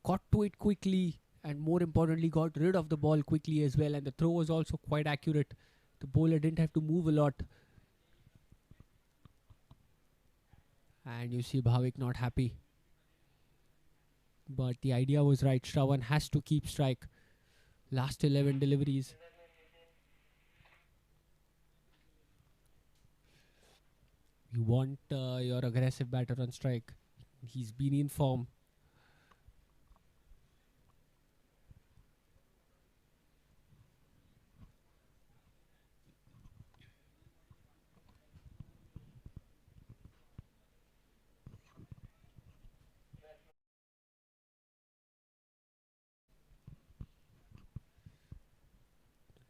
Got to it quickly, and more importantly got rid of the ball quickly as well, and the throw was also quite accurate. The bowler didn't have to move a lot. And you see Bhavik not happy. But the idea was right. Shravan has to keep strike. Last 11 deliveries. You want your aggressive batter on strike. He's been in form.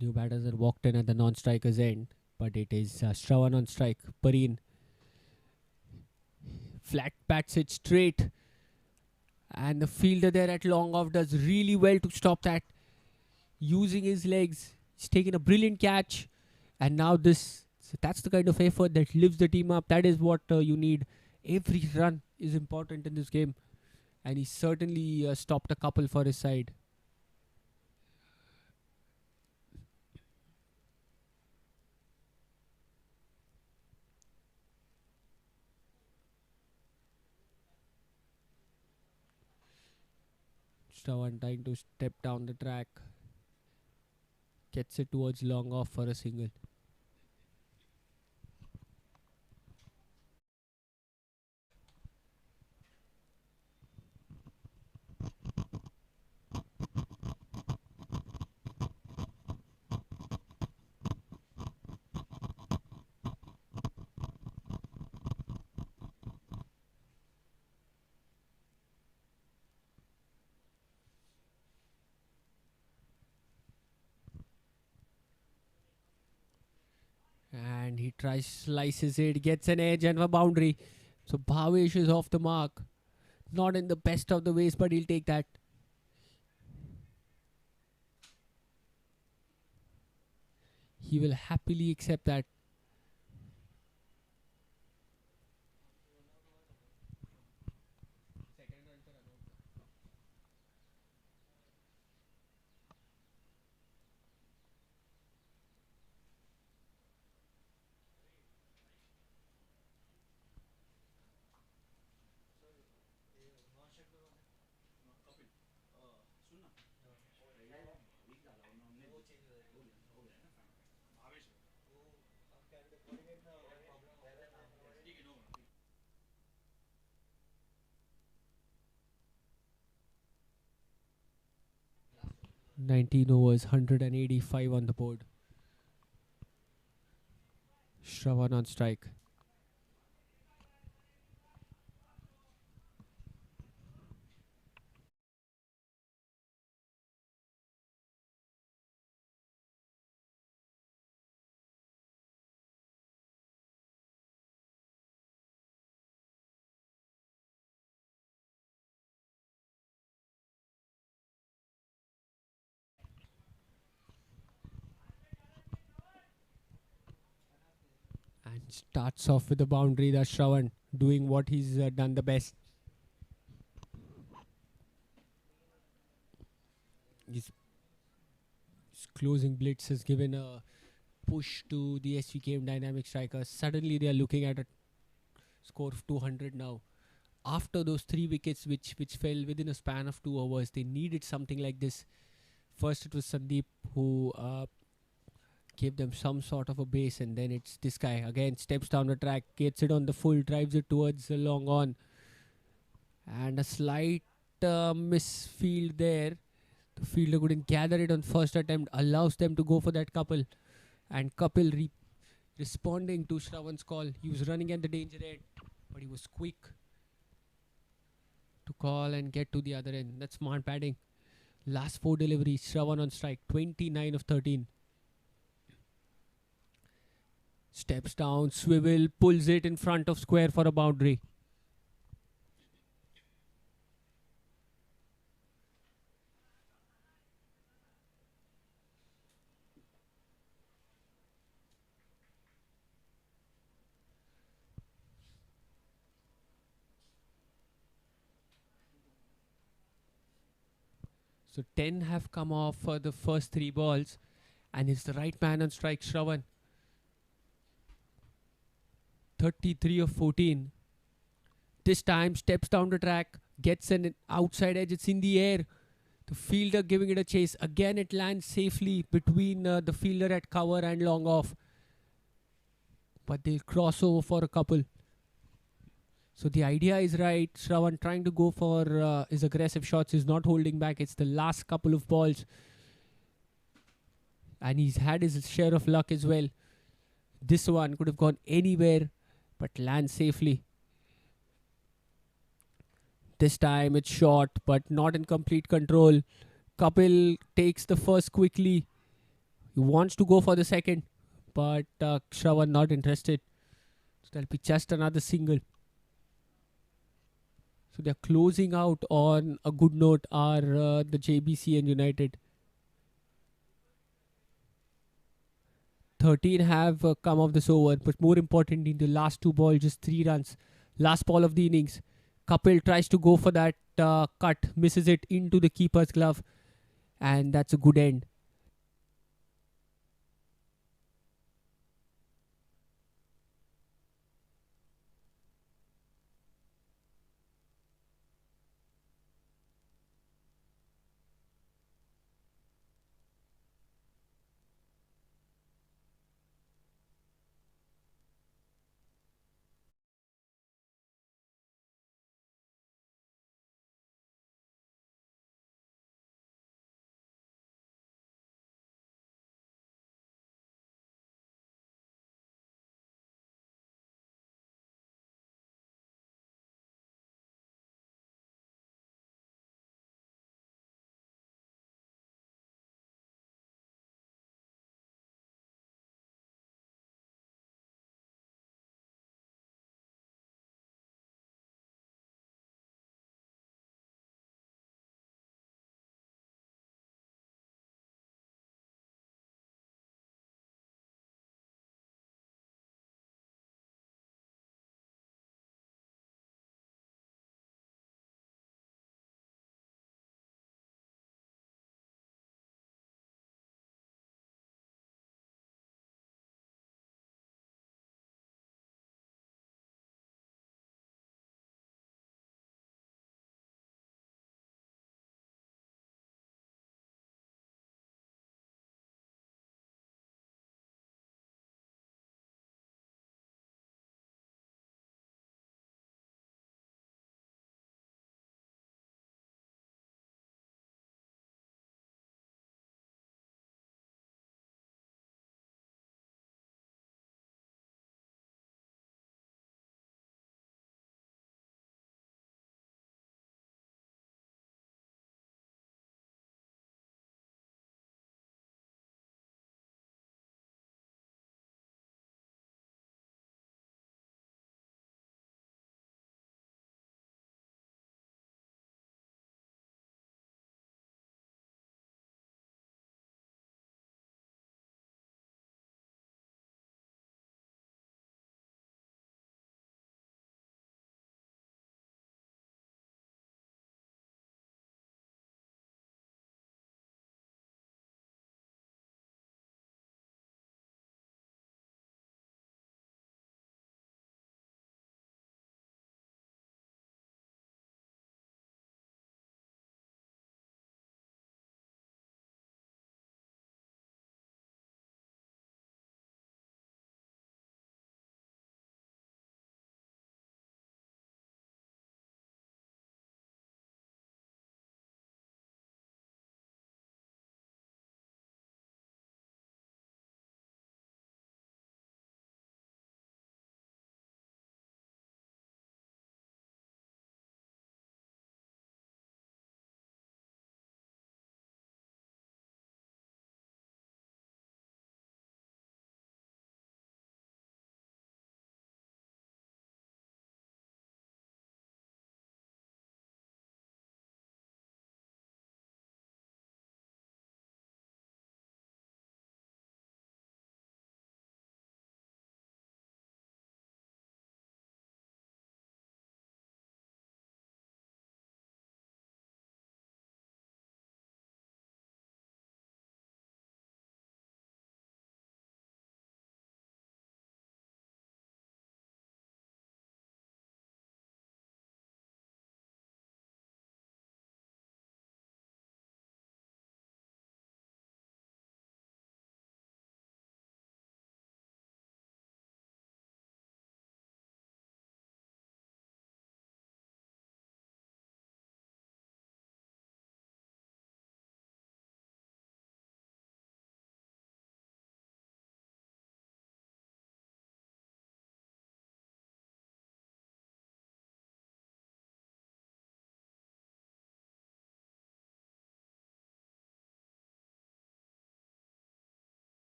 New batters are walked in at the non-striker's end, but it is Shravan on strike. Pareen flat bats it straight, and the fielder there at long off does really well to stop that, using his legs. He's taken a brilliant catch, and now that's the kind of effort that lifts the team up. That is what you need. Every run is important in this game, and he certainly stopped a couple for his side. Shravan trying to step down the track. Gets it towards long off for a single. And he tries, slices it, gets an edge and a boundary. So Bhavesh is off the mark. Not in the best of the ways, but he'll take that. He will happily accept that. 19 overs, 185 on the board. Shravan on strike. And starts off with a boundary. That's Shravan doing what he's done the best. His closing blitz has given a push to the Svkm dynamic strikers. Suddenly they are looking at a score of 200 now. After those 3 wickets which fell within a span of 2 hours, they needed something like this. First it was Sandeep who gave them some sort of a base, and then it's this guy again, steps down the track, gets it on the full, drives it towards the long on, and a slight misfield there. The fielder couldn't gather it on first attempt, allows them to go for that couple, and Kapil responding to Shravan's call. He was running at the danger end, but he was quick to call and get to the other end. That's smart batting. Last 4 deliveries, Shravan on strike, 29 of 13. Steps down, swivel, pulls it in front of square for a boundary. So 10 have come off for the first 3 balls, and it's the right man on strike, Shravan. 33 of 14. This time steps down the track, gets an outside edge, it's in the air. The fielder giving it a chase. Again it lands safely between the fielder at cover and long off. But they'll cross over for a couple. So the idea is right. Shravan trying to go for his aggressive shots. He's not holding back. It's the last couple of balls. And he's had his share of luck as well. This one could have gone anywhere, but lands safely. This time it's short, but not in complete control. Kapil takes the first quickly. He wants to go for the second, but Shravan not interested. So that'll be just another single. So they're closing out on a good note are the Jbcn United. 13 have come off this over, but more importantly, in the last 2 balls, just 3 runs. Last ball of the innings. Kapil tries to go for that cut, misses it into the keeper's glove, and that's a good end.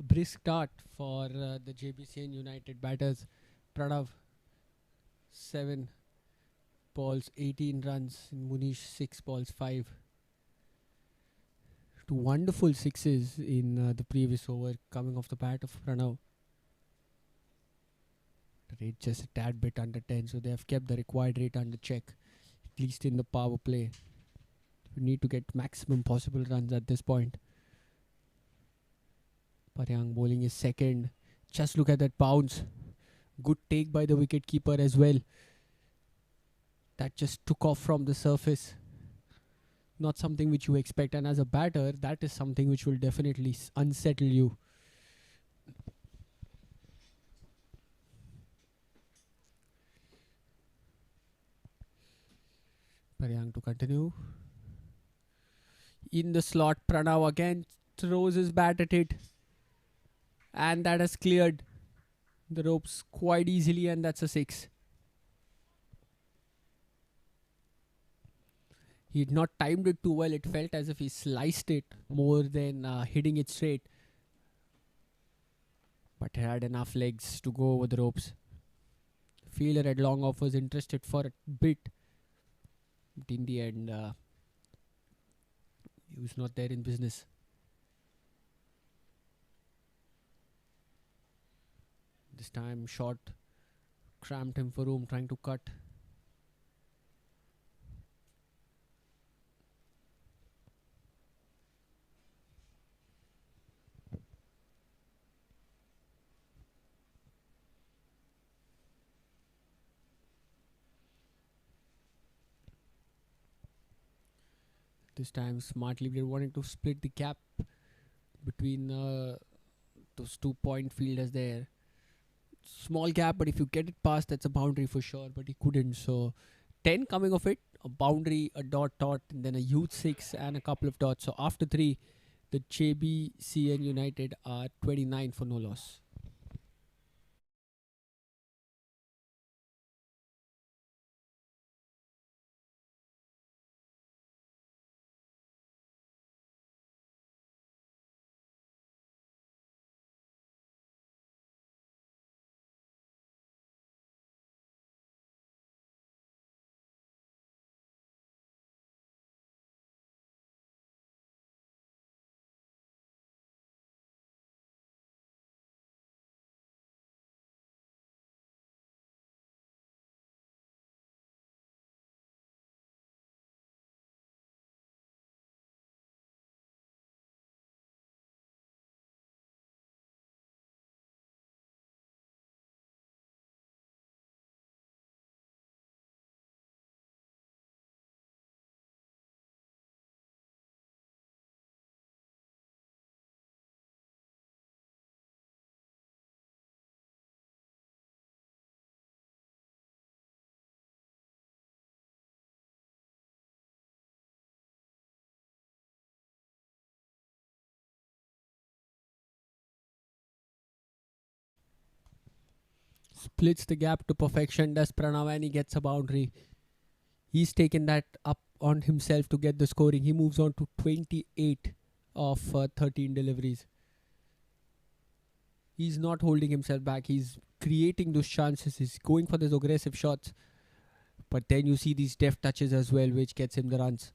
brisk start for the Jbcn United batters. Pranav 7 balls 18 runs, and Munish 6 balls 5. Two wonderful sixes in the previous over coming off the bat of Pranav. The rate just a tad bit under 10, so they have kept the required rate under check, at least in the power play. You need to get maximum possible runs at this point. Paryang bowling is second. Just look at that bounce. Good take by the wicketkeeper as well. That just took off from the surface. Not something which you expect, and as a batter, that is something which will definitely unsettle you. Paryang to continue. In the slot, Pranav again throws his bat at it. And that has cleared the ropes quite easily, and that's a 6. He had not timed it too well. It felt as if he sliced it more than hitting it straight. But he had enough legs to go over the ropes. Fielder at long off was interested for a bit. But in the end, he was not there in business. This time shot cramped him for room, trying to cut. This time smartly they're wanting to split the gap between those 2 point fielders there. Small gap, but if you get it past, that's a boundary for sure, but he couldn't. So 10 coming of it, a boundary, a dot, and then a youth 6 and a couple of dots. So after 3, the Jbcn United are 29 for no loss. Splits the gap to perfection, does Pranav, and he gets a boundary. He's taken that up on himself to get the scoring. He moves on to 28 of 13 deliveries. He's not holding himself back. He's creating those chances. He's going for those aggressive shots. But then you see these deft touches as well, which gets him the runs.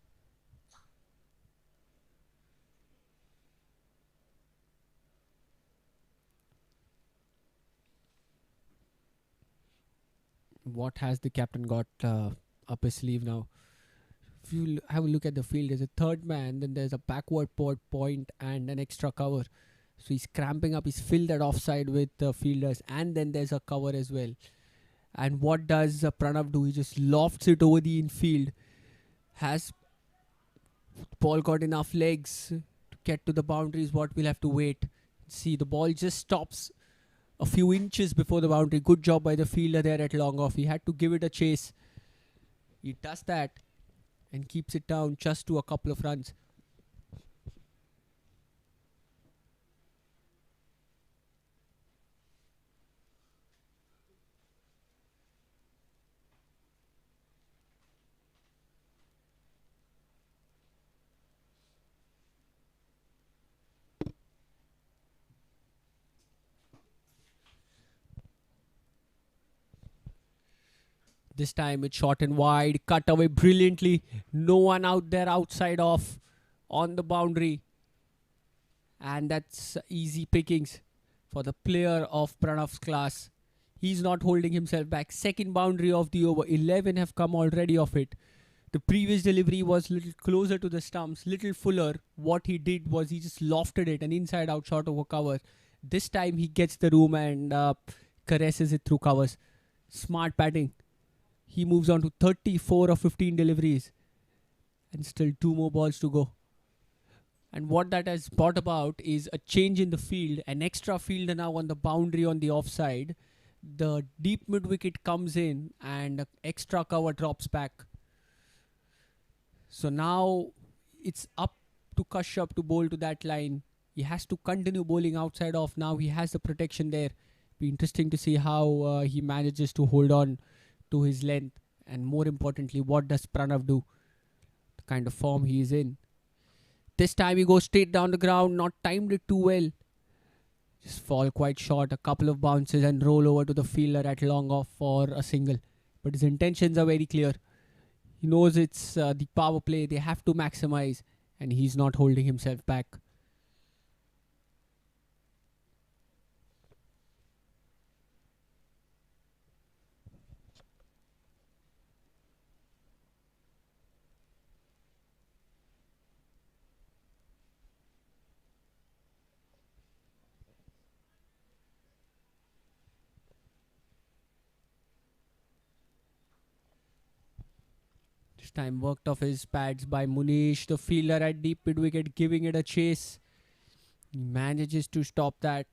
What has the captain got up his sleeve now? If you have a look at the field, there's a third man, then there's a backward point and an extra cover. So he's cramping up. He's filled that offside with the fielders, and then there's a cover as well. And what does Pranav do? He just lofts it over the infield. Has ball got enough legs to get to the boundaries? What we'll have to wait. See, the ball just stops a few inches before the boundary. Good job by the fielder there at long off. He had to give it a chase. He does that and keeps it down just to a couple of runs. This time it's short and wide, cut away brilliantly. No one out there outside off on the boundary. And that's easy pickings for the player of Pranav's class. He's not holding himself back. Second boundary of the over. 11 have come already off it. The previous delivery was little closer to the stumps, little fuller. What he did was he just lofted it, an inside-out shot over cover. This time he gets the room and caresses it through covers. Smart batting. He moves on to 34 of 15 deliveries. And still 2 more balls to go. And what that has brought about is a change in the field. An extra fielder now on the boundary on the offside. The deep mid-wicket comes in and extra cover drops back. So now it's up to Kashyap to bowl to that line. He has to continue bowling outside off. Now he has the protection there. Be interesting to see how he manages to hold on to his length. And more importantly, what does Pranav do? The kind of form he is in. This time he goes straight down the ground. Not timed it too well. Just fall quite short. A couple of bounces and roll over to the fielder at long off for a single. But his intentions are very clear. He knows it's the power play. They have to maximize. And he's not holding himself back. This time worked off his pads by Munish. The fielder at deep mid wicket giving it a chase. He manages to stop that.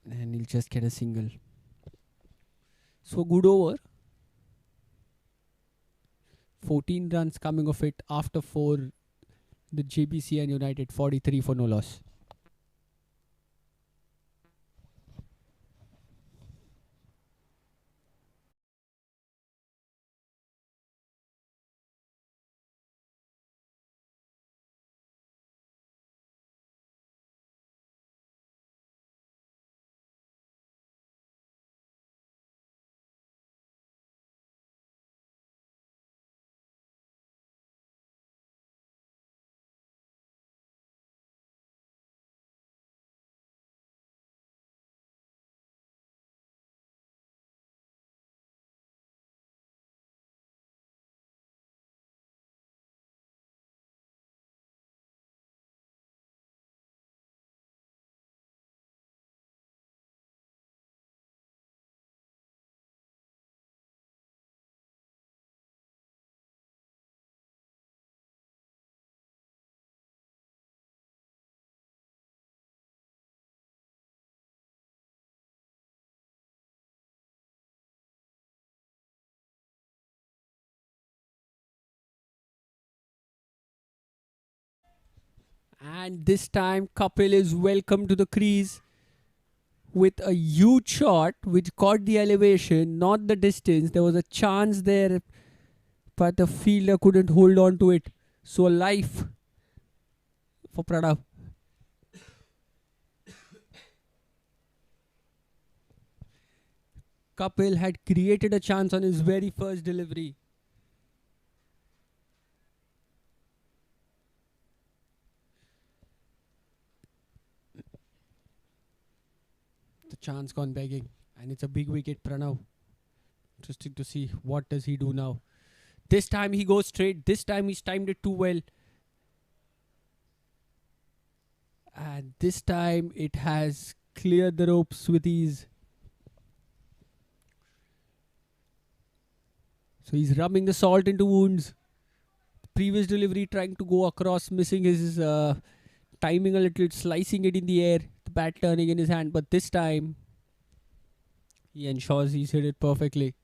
And he'll just get a single. So good over. 14 runs coming of it after 4. The Jbcn United 43 for no loss. And this time Kapil is welcome to the crease with a huge shot which caught the elevation, not the distance. There was a chance there, but the fielder couldn't hold on to it. So a life for Pranav. Kapil had created a chance on his very first delivery. The chance gone begging. And it's a big wicket, Pranav. Interesting to see what does he do now. This time he goes straight. This time he's timed it too well. And this time it has cleared the ropes with ease. So he's rubbing the salt into wounds. Previous delivery trying to go across, missing his timing a little, slicing it in the air. The bat turning in his hand. But this time he ensures he's hit it perfectly.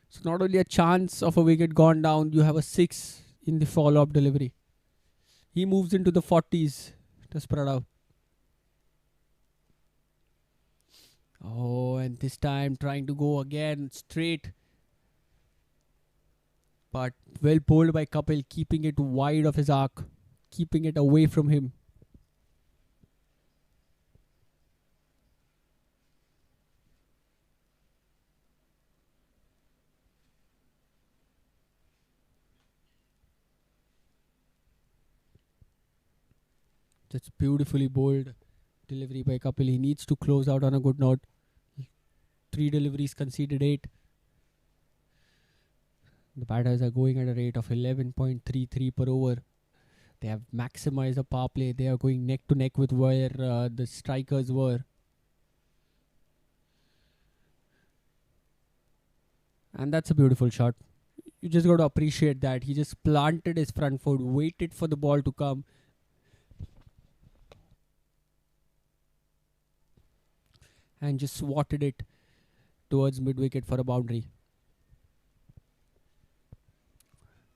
So not only a chance of a wicket gone down, you have a 6 in the follow-up delivery. He moves into the 40s to spread out. Oh, and this time trying to go again straight. But well bowled by Kapil, keeping it wide of his arc, keeping it away from him. That's beautifully bowled delivery by Kapil. He needs to close out on a good note. 3 deliveries, conceded 8. The batters are going at a rate of 11.33 per over. They have maximized the power play. They are going neck to neck with where the strikers were. And that's a beautiful shot. You just got to appreciate that. He just planted his front foot, waited for the ball to come, and just swatted it towards mid-wicket for a boundary.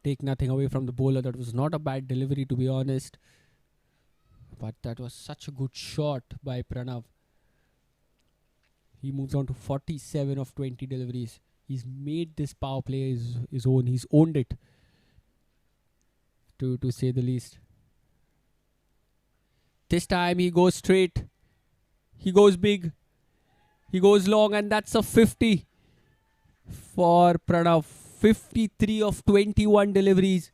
Take nothing away from the bowler. That was not a bad delivery, to be honest. But that was such a good shot by Pranav. He moves on to 47 of 20 deliveries. He's made this power play his own. He's owned it, to say the least. This time he goes straight. He goes big. He goes long, and that's a 50 for Pranav. 53 of 21 deliveries.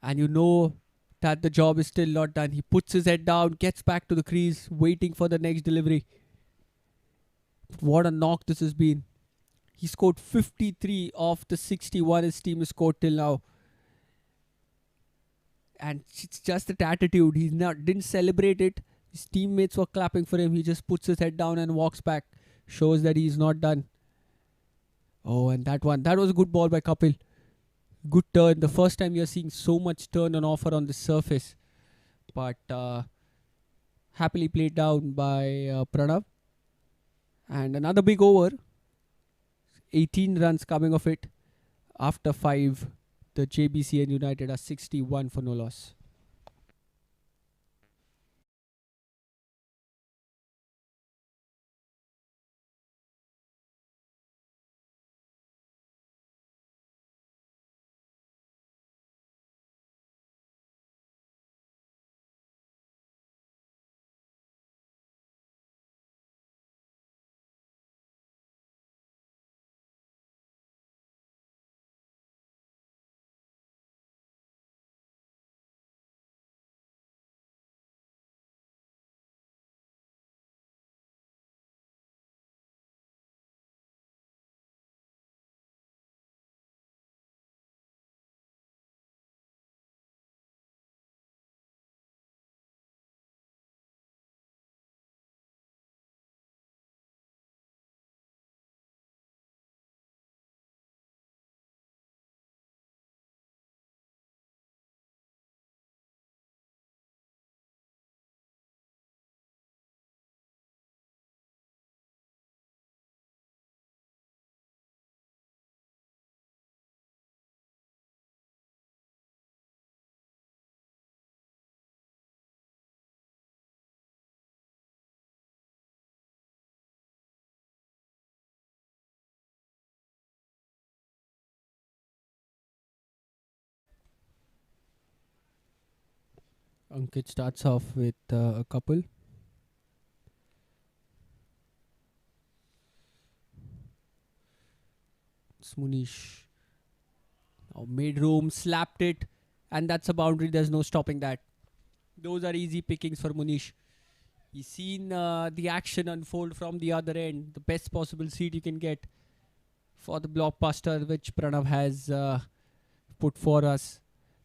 And you know that the job is still not done. He puts his head down, gets back to the crease, waiting for the next delivery. What a knock this has been. He scored 53 of the 61 his team has scored till now. And it's just that attitude. He didn't celebrate it. His teammates were clapping for him. He just puts his head down and walks back. Shows that he's not done. Oh, and that one. That was a good ball by Kapil. Good turn. The first time you're seeing so much turn on offer on the surface. But happily played down by Pranav. And another big over. 18 runs coming of it. After 5, the Jbcn United are 61 for no loss. Ankit starts off with a couple. Munish now made room, slapped it, and that's a boundary. There's no stopping that. Those are easy pickings for Munish. He's seen the action unfold from the other end. The best possible seat you can get for the blockbuster which Pranav has put for us.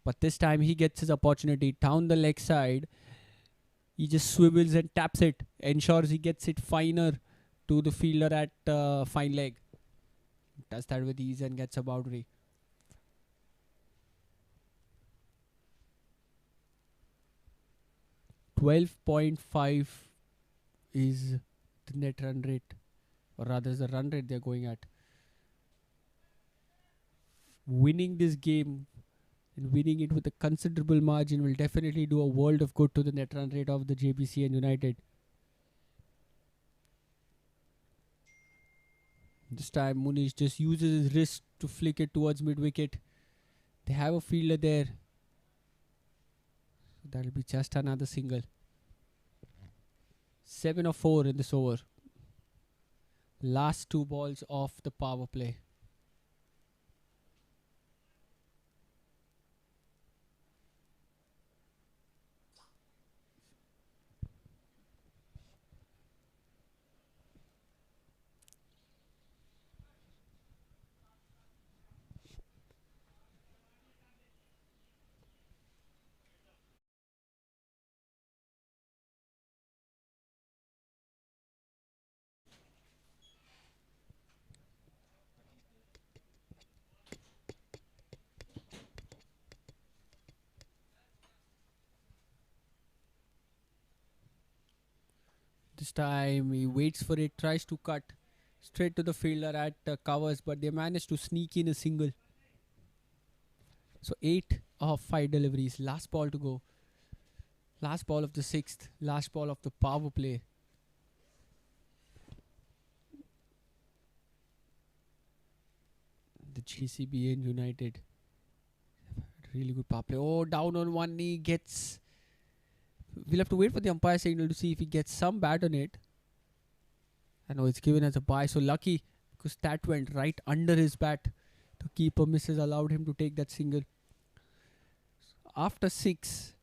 But this time he gets his opportunity down the leg side. He just swivels and taps it, ensures he gets it finer to the fielder at fine leg. Does that with ease and gets a boundary. .5 is the net run rate, or rather is the run rate they're going at. Winning this game and winning it with a considerable margin will definitely do a world of good to the net run rate of the Jbcn United. This time Munish just uses his wrist to flick it towards mid-wicket. They have a fielder there. That'll be just another single. 7 of 4 in this over. Last 2 balls of the power play. This time he waits for it, tries to cut straight to the fielder at covers, but they manage to sneak in a single. So 8 of 5 deliveries. Last ball to go. Last ball of the sixth. Last ball of the power play. The GCBN United. Really good power play. Oh, down on one knee. Gets. We'll have to wait for the umpire signal to see if he gets some bat on it. I know it's given as a bye. So lucky because that went right under his bat. The keeper misses, allowed him to take that single. After 6,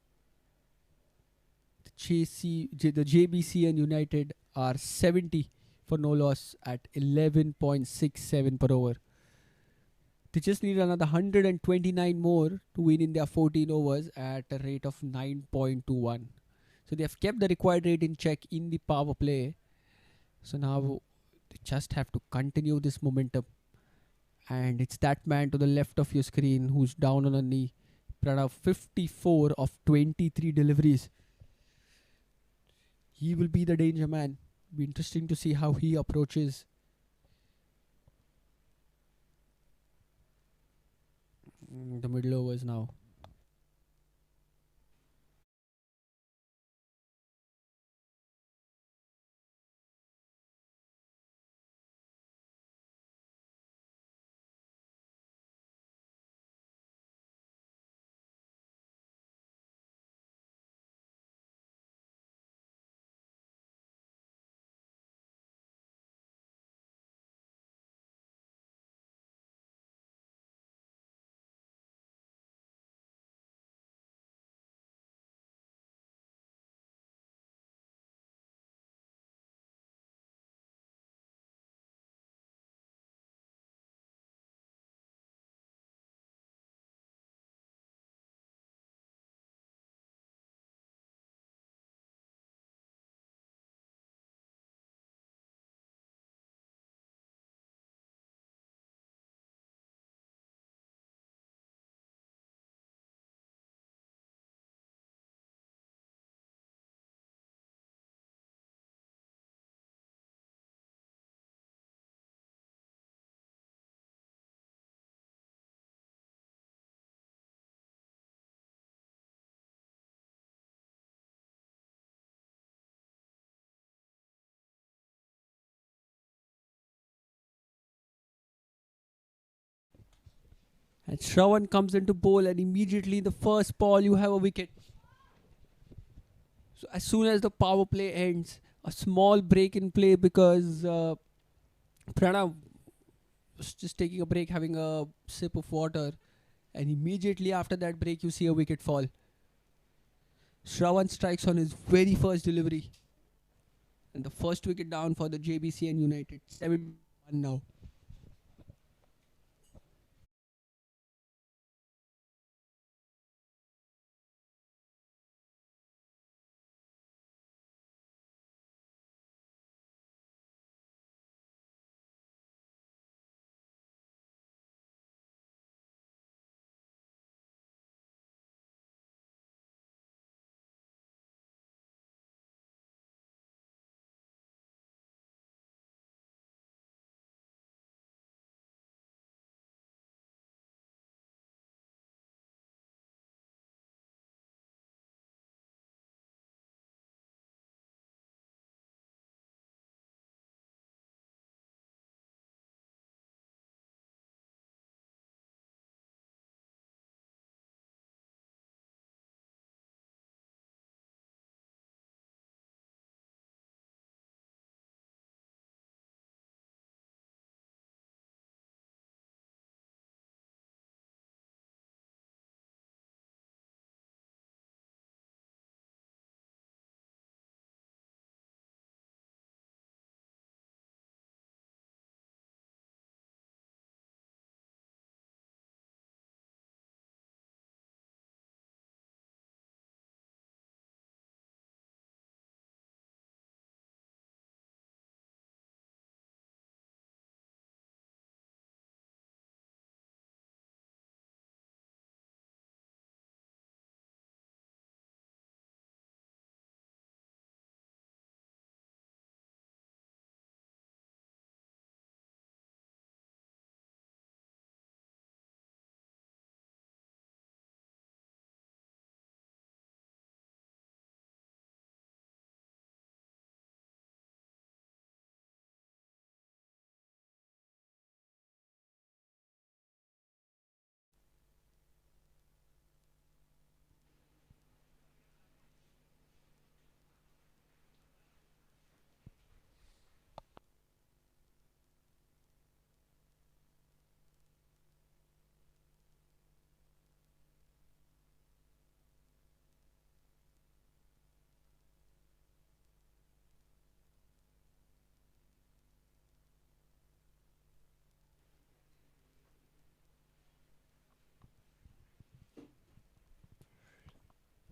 the Jbcn United are 70 for no loss at 11.67 per over. They just need another 129 more to win in their 14 overs at a rate of 9.21. So they have kept the required rate in check in the power play. So now they just have to continue this momentum. And it's that man to the left of your screen who's down on a knee. Pranav, 54 of 23 deliveries. He will be the danger man. Be interesting to see how he approaches. The middle overs now. And Shravan comes into bowl, and immediately in the first ball you have a wicket. So as soon as the power play ends, a small break in play because Pranav was just taking a break, having a sip of water, and immediately after that break you see a wicket fall. Shravan strikes on his very first delivery, and the first wicket down for the JBCN United. 7-1 now.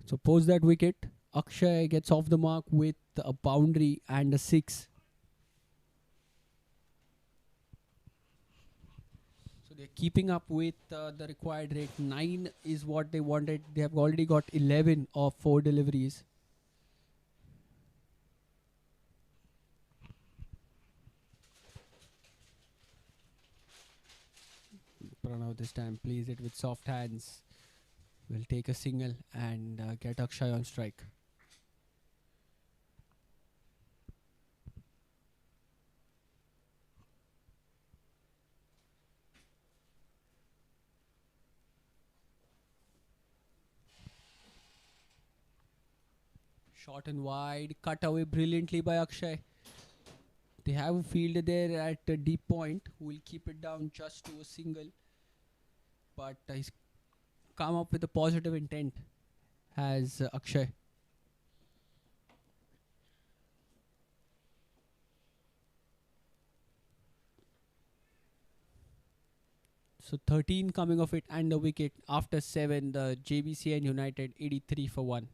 So post that wicket, Akshay gets off the mark with a boundary and a 6. So they're keeping up with the required rate. 9 is what they wanted. They have already got 11 of 4 deliveries. Pranav this time plays it with soft hands. Will take a single and get Akshay on strike. Short and wide, cut away brilliantly by Akshay. They have a fielder there at a deep point who will keep it down just to a single. But he's come up with a positive intent as Akshay. So 13 coming off it and the wicket after 7. The Jbcn United 83 for 1.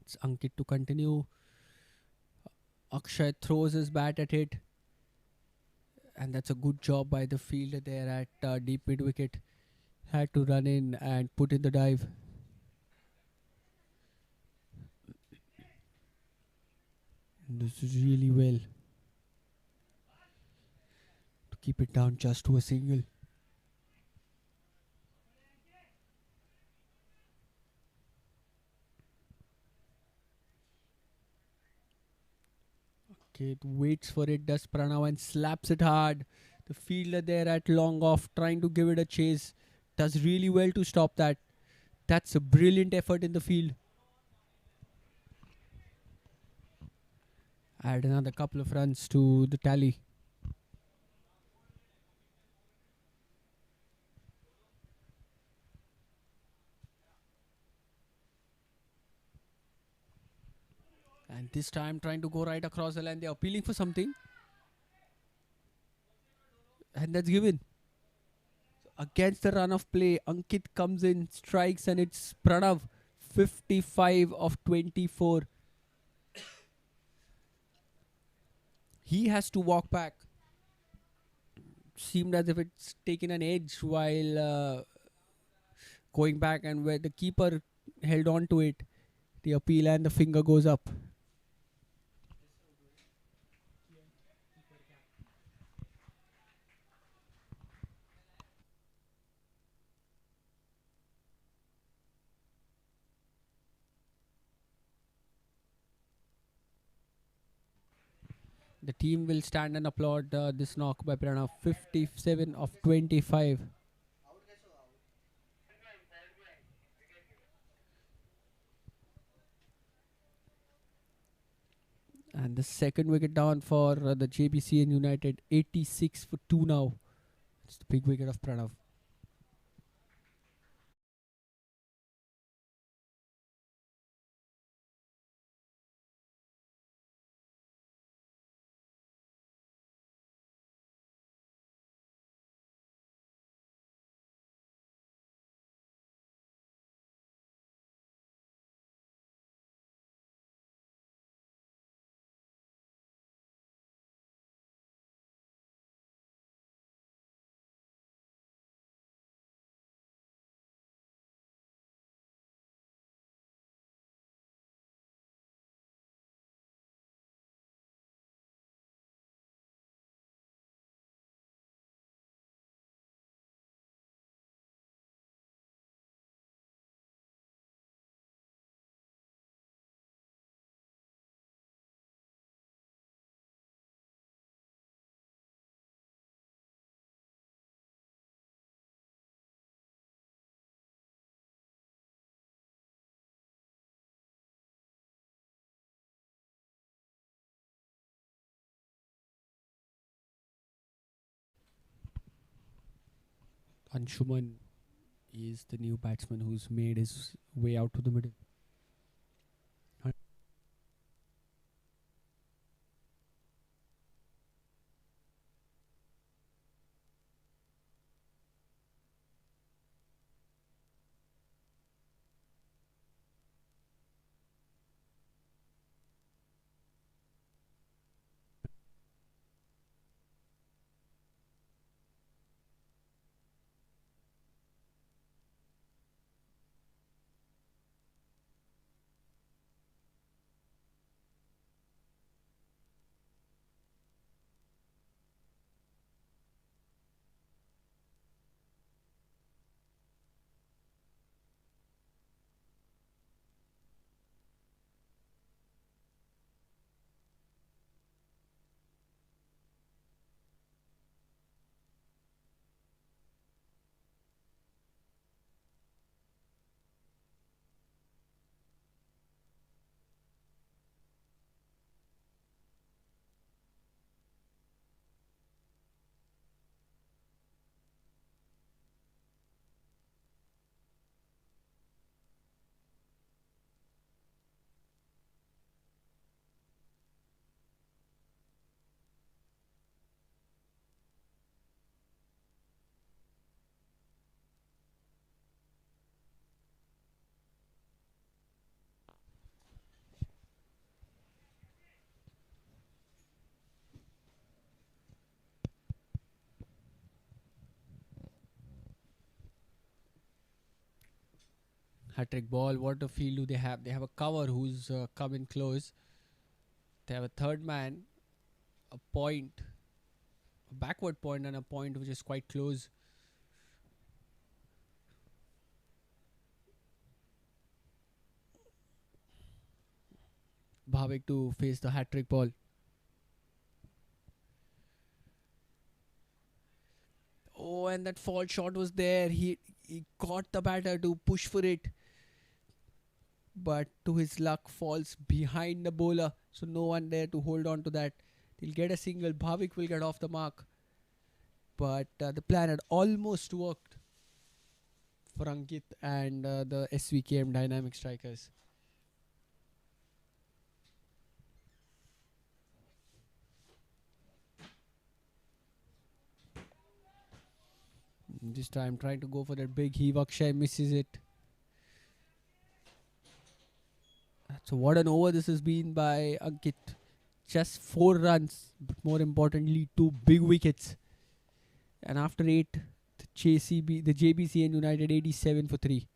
It's Ankit to continue. Akshay throws his bat at it. And that's a good job by the fielder there at deep mid wicket. Had to run in and put in the dive. And this is really well to keep it down just to a single. Okay, it waits for it, does Pranav and slaps it hard. The fielder there at long off trying to give it a chase. Does really well to stop that. That's a brilliant effort in the field. Add another couple of runs to the tally. And this time trying to go right across the line. They're appealing for something. And that's given. Against the run of play, Ankit comes in, strikes, and it's Pranav 55 of 24. He has to walk back. Seemed as if it's taken an edge while going back, and where the keeper held on to it, the appeal and the finger goes up. The team will stand and applaud this knock by Pranav. 57 of 25. And the second wicket down for the Jbcn United. 86 for 2 now. It's the big wicket of Pranav. Anshuman is the new batsman who's made his way out to the middle. Hat-trick ball. What a field do they have? They have a cover who's coming close. They have a third man, a point, a backward point, and a point which is quite close. Bhavik to face the hat-trick ball. Oh, and that fall shot was there. He caught the batter to push for it, but to his luck, falls behind the bowler. So no one there to hold on to that. They'll get a single. Bhavik will get off the mark, but the plan had almost worked for Ankit and the SVKM Dynamic Strikers. This time trying to go for that big heave. Akshay misses it. So what an over this has been by Ankit. Just 4 runs, but more importantly, 2 big wickets. And after 8, the JBCN United 87 for 3.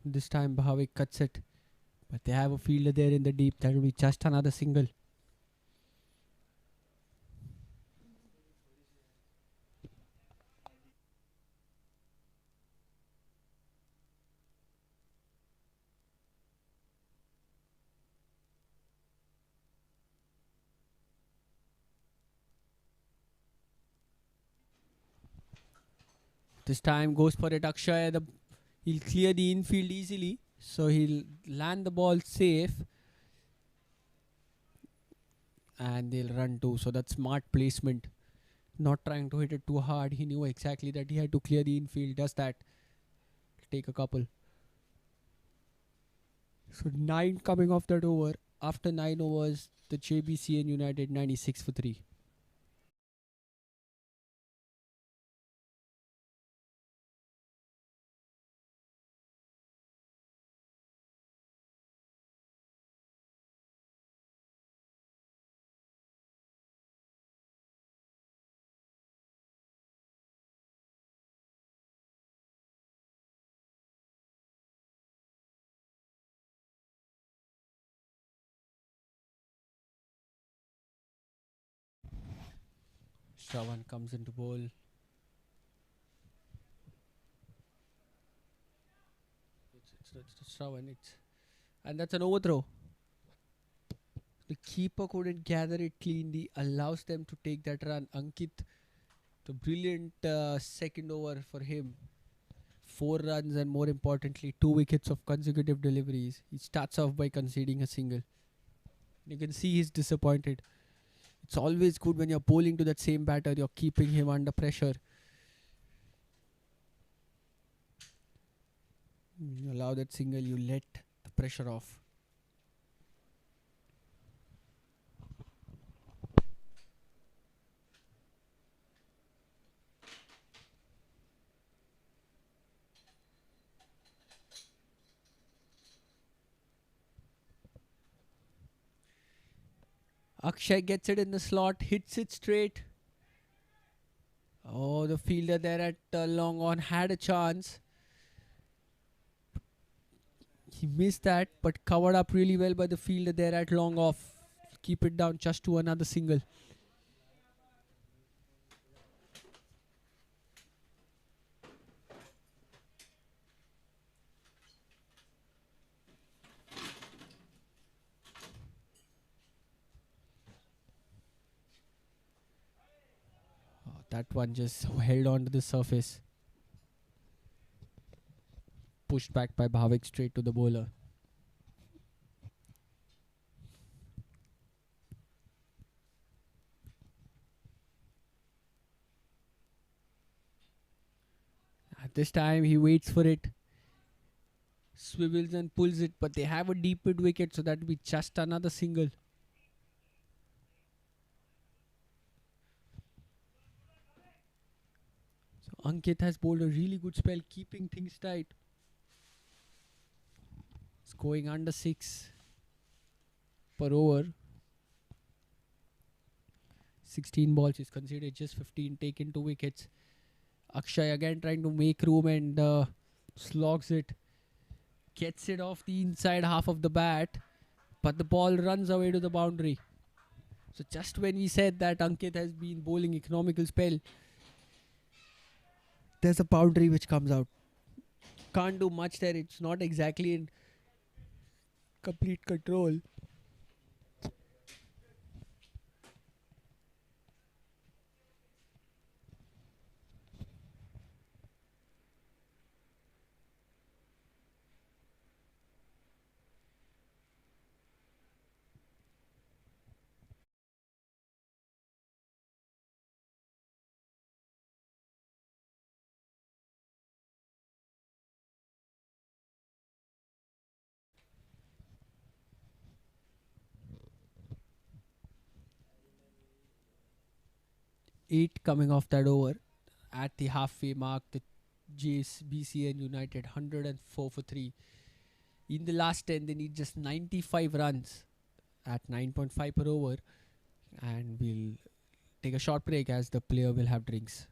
This time Bhavik cuts it. But they have a fielder there in the deep. That will be just another single. This time goes for it. Akshay. He'll clear the infield easily. So he'll land the ball safe. And they'll run too. So that's smart placement. Not trying to hit it too hard. He knew exactly that he had to clear the infield. Does that. Take a couple. So 9 coming off that over. After 9 overs, the Jbcn United 96 for 3. Shravan comes into bowl. It's Shravan. And that's an overthrow. The keeper couldn't gather it cleanly. Allows them to take that run. Ankit, the brilliant second over for him. 4 runs and more importantly 2 wickets of consecutive deliveries. He starts off by conceding a single. You can see he's disappointed. It's always good when you're bowling to that same batter, you're keeping him under pressure. You allow that single, you let the pressure off. Akshay gets it in the slot, hits it straight. Oh, the fielder there at long on had a chance. He missed that, but covered up really well by the fielder there at long off. Keep it down just to another single. That one just held on to the surface. Pushed back by Bhavik straight to the bowler. At this time, he waits for it. Swivels and pulls it, but they have a deep mid wicket, so that will be just another single. So Ankit has bowled a really good spell, keeping things tight. It's going under 6 per over. 16 balls is considered just 15, taken 2 wickets. Akshay again trying to make room and slogs it. Gets it off the inside half of the bat, but the ball runs away to the boundary. So just when we said that Ankit has been bowling economical spell, there's a boundary which comes out. Can't do much there. It's not exactly in complete control. Eight coming off that over. At the halfway mark, the Jbcn United 104 for 3. In the last 10, they need just 95 runs at 9.5 per over. And we'll take a short break as the player will have drinks.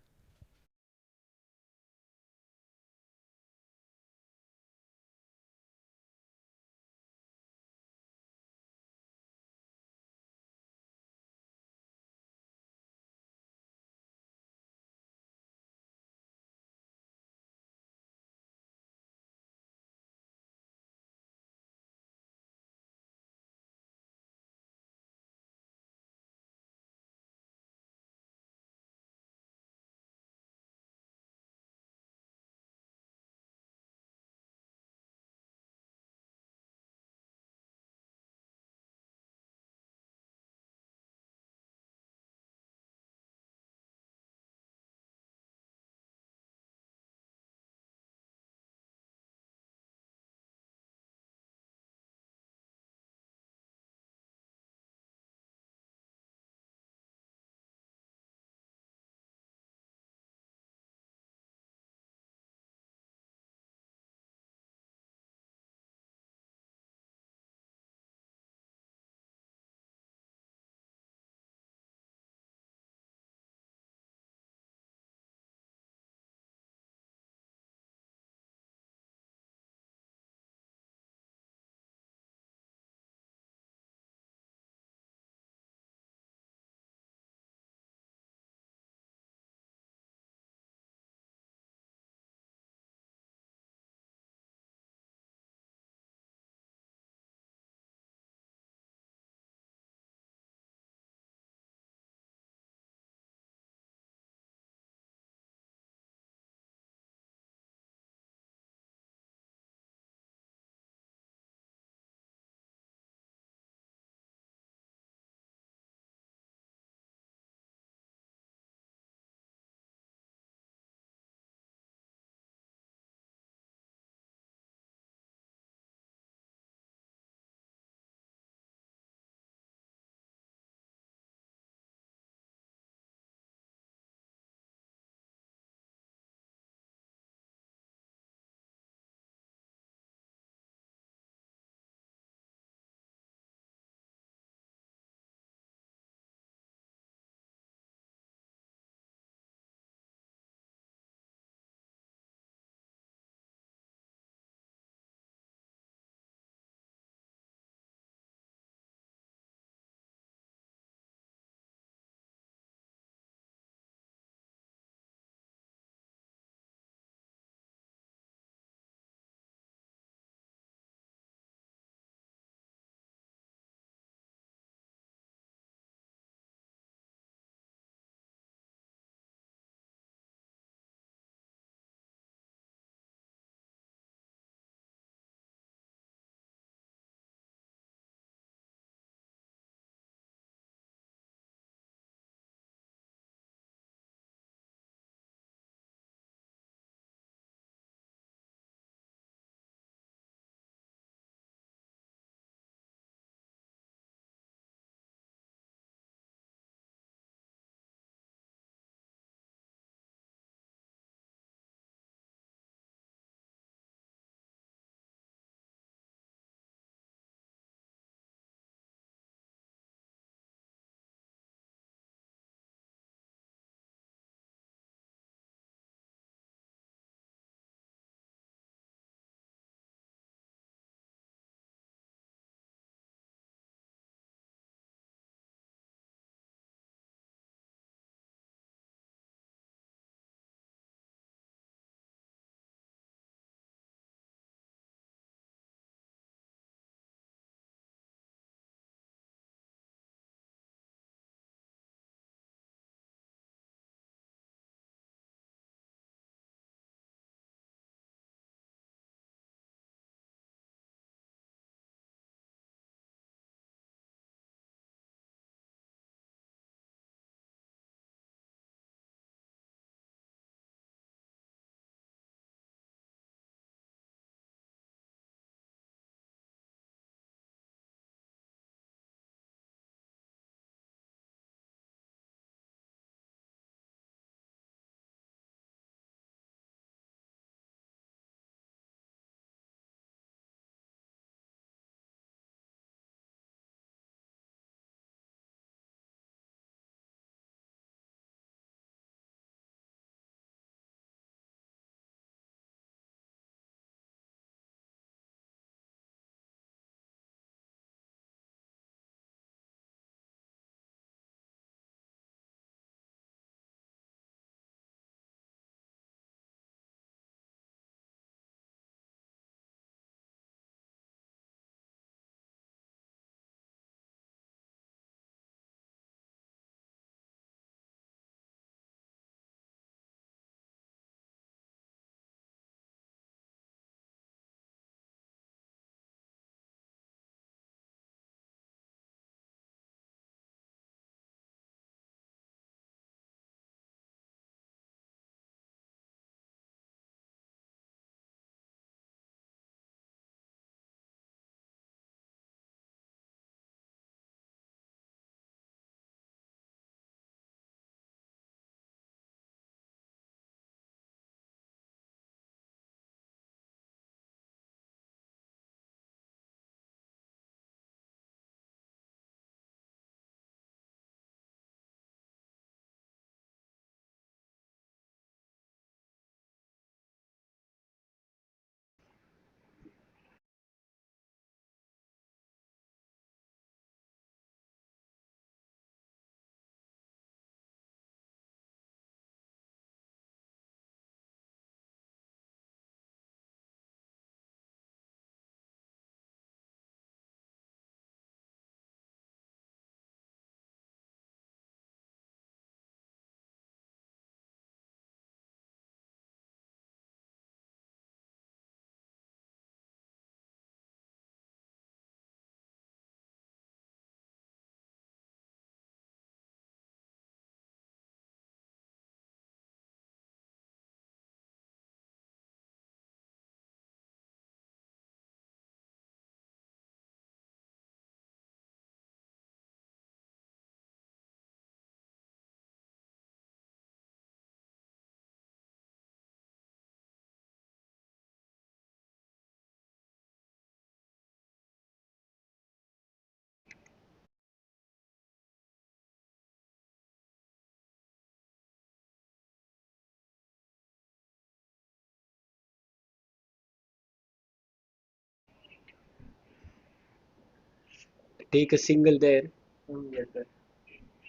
take a single there.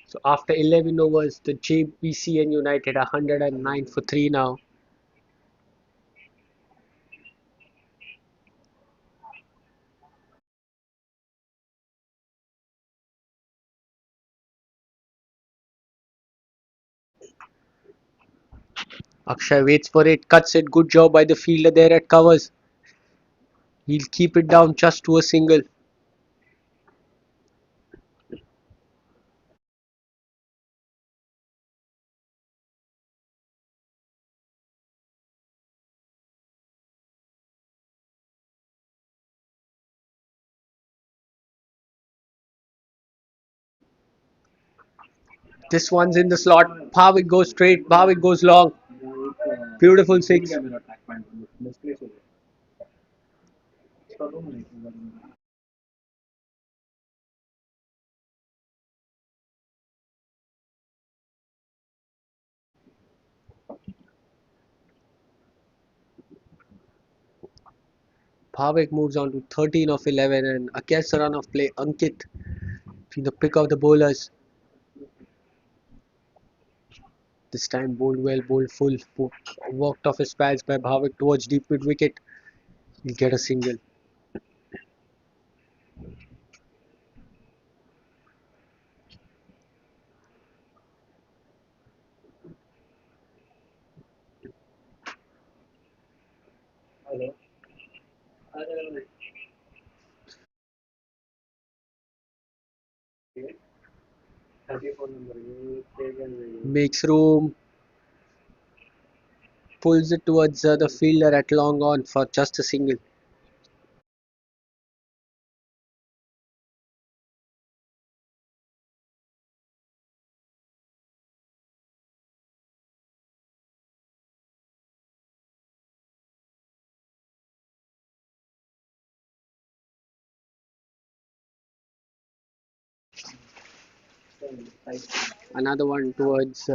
So after 11 overs, the Jbcn United are 109 for 3 now. Akshay waits for it, cuts it. Good job by the fielder there at covers. He'll keep it down just to a single. This one's in the slot. Bhavik goes straight. Bhavik goes long. Beautiful six. Bhavik moves on to 13 of 11 and against the run of play, Ankit being the pick of the bowlers. This time bowled well, bowled full, walked off his pads by Bhavik towards deep mid wicket. He'll get a single. Makes room, pulls it towards the fielder at long on for just a single. Another one towards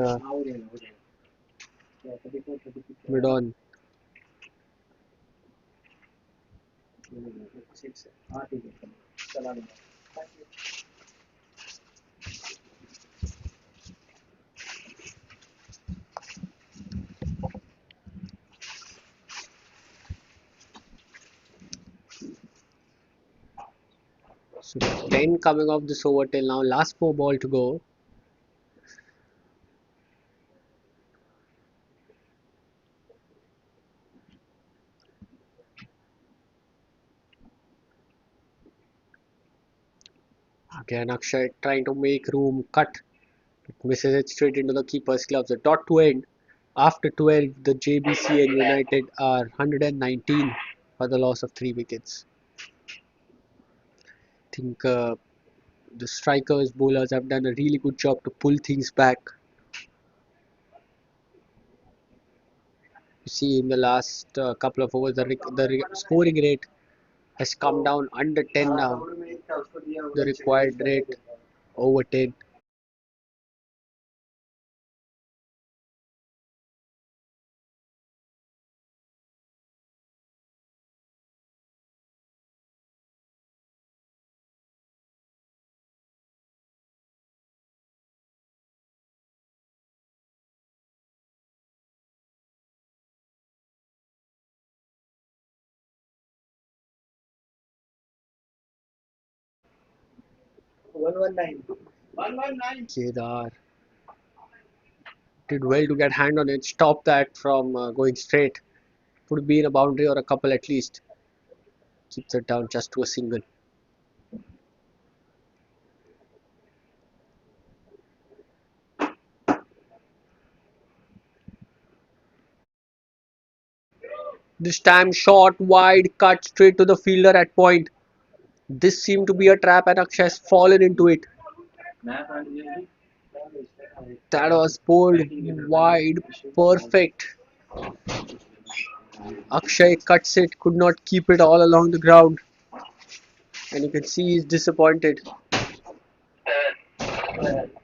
mid on. So 10 coming off this over till now. Last 4 ball to go. Again, Akshay trying to make room, cut. Misses it straight into the keeper's gloves. A dot to end. After 12, the JBC and United are 119 for the loss of 3 wickets. I think the strikers, bowlers have done a really good job to pull things back. You see in the last couple of overs, the scoring rate has come down under 10 now. The required rate over 10. Kedar did well to get hand on it, stop that from going straight. Would be in a boundary or a couple at least. Keeps it down just to a single. This time short, wide, cut straight to the fielder at point. This seemed to be a trap and Akshay has fallen into it. That was bowled wide, perfect. Akshay cuts it, could not keep it all along the ground. And you can see he's disappointed.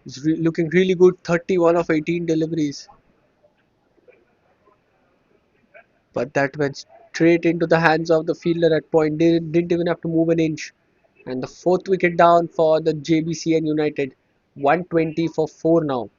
He's looking really good, 31 of 18 deliveries. But that went straight into the hands of the fielder at point. Didn't even have to move an inch. And the fourth wicket down for the JBCN United. 120 for 4 now.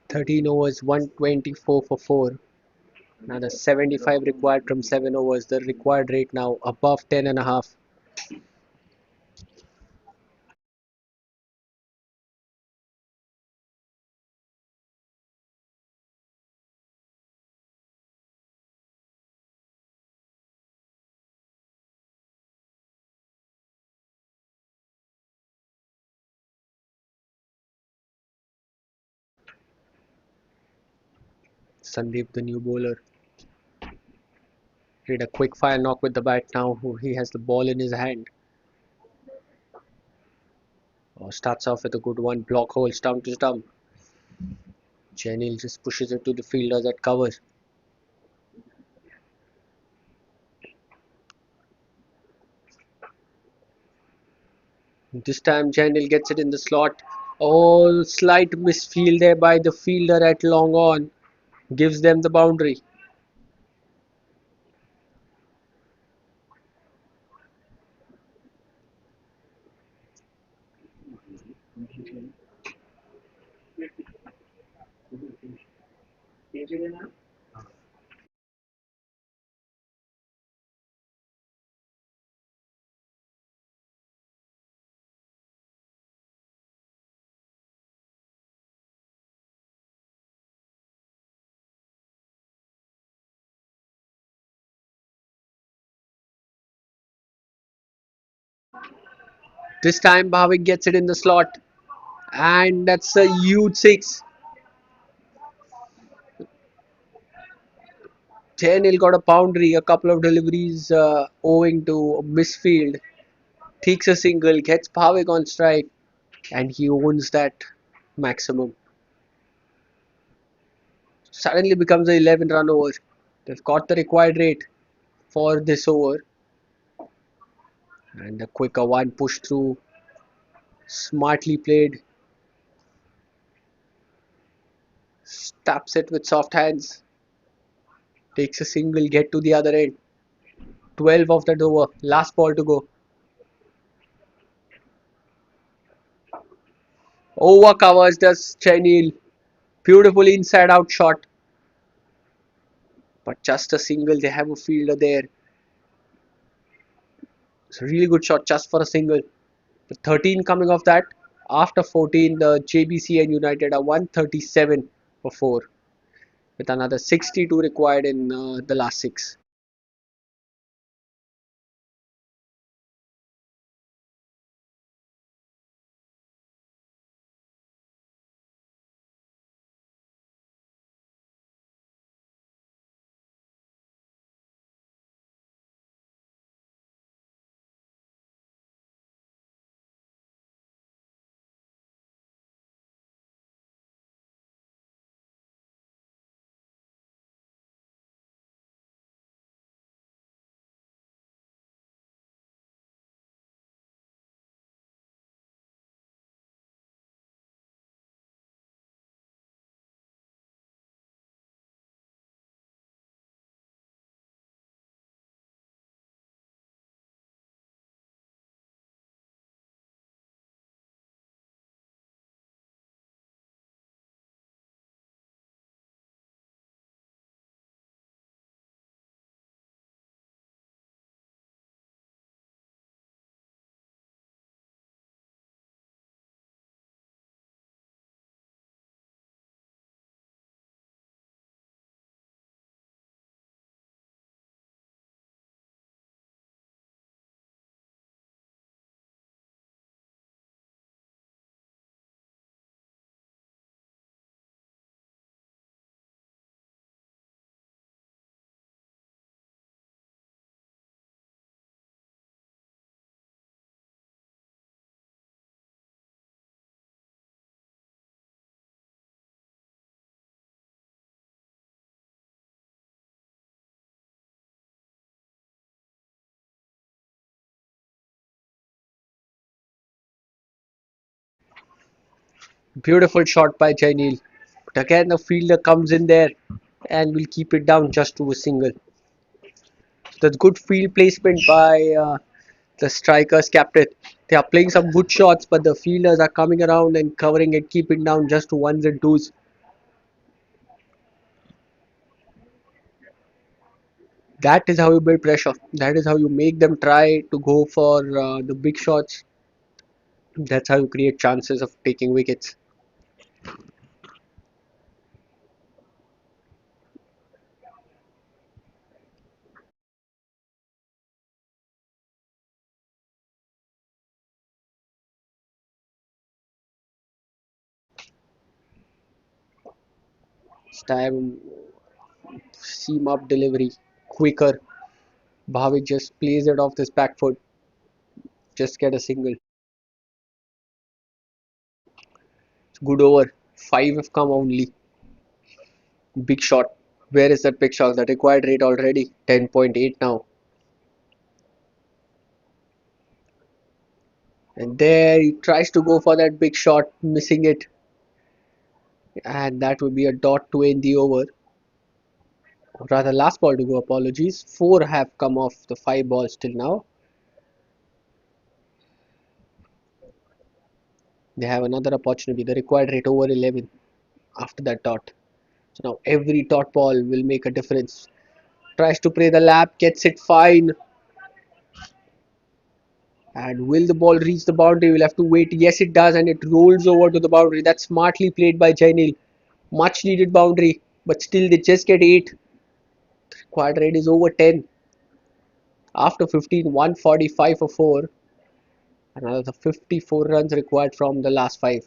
Thirteen overs, 124 for 4. Now the 75 required from 7 overs. The required rate now above 10.5. Sandeep, the new bowler, did a quick fire knock with the bat. Now he has the ball in his hand. Starts off with a good one. Block hole, stump to stump. Janil just pushes it to the fielder that covers. This time Janil gets it in the slot. Oh, slight misfield there by the fielder at long on. Gives them the boundary. This time Bhavik gets it in the slot, and that's a huge six. Jainil got a boundary, a couple of deliveries owing to a misfield. Takes a single, gets Bhavik on strike, and he owns that maximum. Suddenly becomes an 11 run over. They've got the required rate for this over, and a quicker one pushed through, smartly played, taps it with soft hands, takes a single, get to the other end. 12 of that over, last ball to go. Over covers does Chenil. Beautiful inside out shot, but just a single. They have a fielder there. It's a really good shot just for a single. The 13 coming off that. After 14, the Jbcn United are 137 for 4, with another 62 required in the last 6. Beautiful shot by Jainil. But again, the fielder comes in there and will keep it down just to a single. So that's good field placement by the strikers captain. They are playing some good shots, but the fielders are coming around and covering it, keeping down just to ones and twos. That is how you build pressure. That is how you make them try to go for the big shots. That's how you create chances of taking wickets. This time, seam up delivery, quicker. Bhavik just plays it off this back foot, just get a single. It's good over. 5 have come only. Big shot. Where is that big shot? The required rate already 10.8 now. And there he tries to go for that big shot, missing it. And that would be a dot to end the over. Or rather, last ball to go, apologies. 4 have come off the 5 balls till now. They have another opportunity. The required rate over 11 after that dot. So now every dot ball will make a difference. Tries to play the lap, gets it fine. And will the ball reach the boundary? We'll have to wait. Yes, it does, and it rolls over to the boundary. That's smartly played by Jainil. Much needed boundary, but still they just get 8. Required rate is over 10. After 15, 145 for 4. Another 54 runs required from the last five.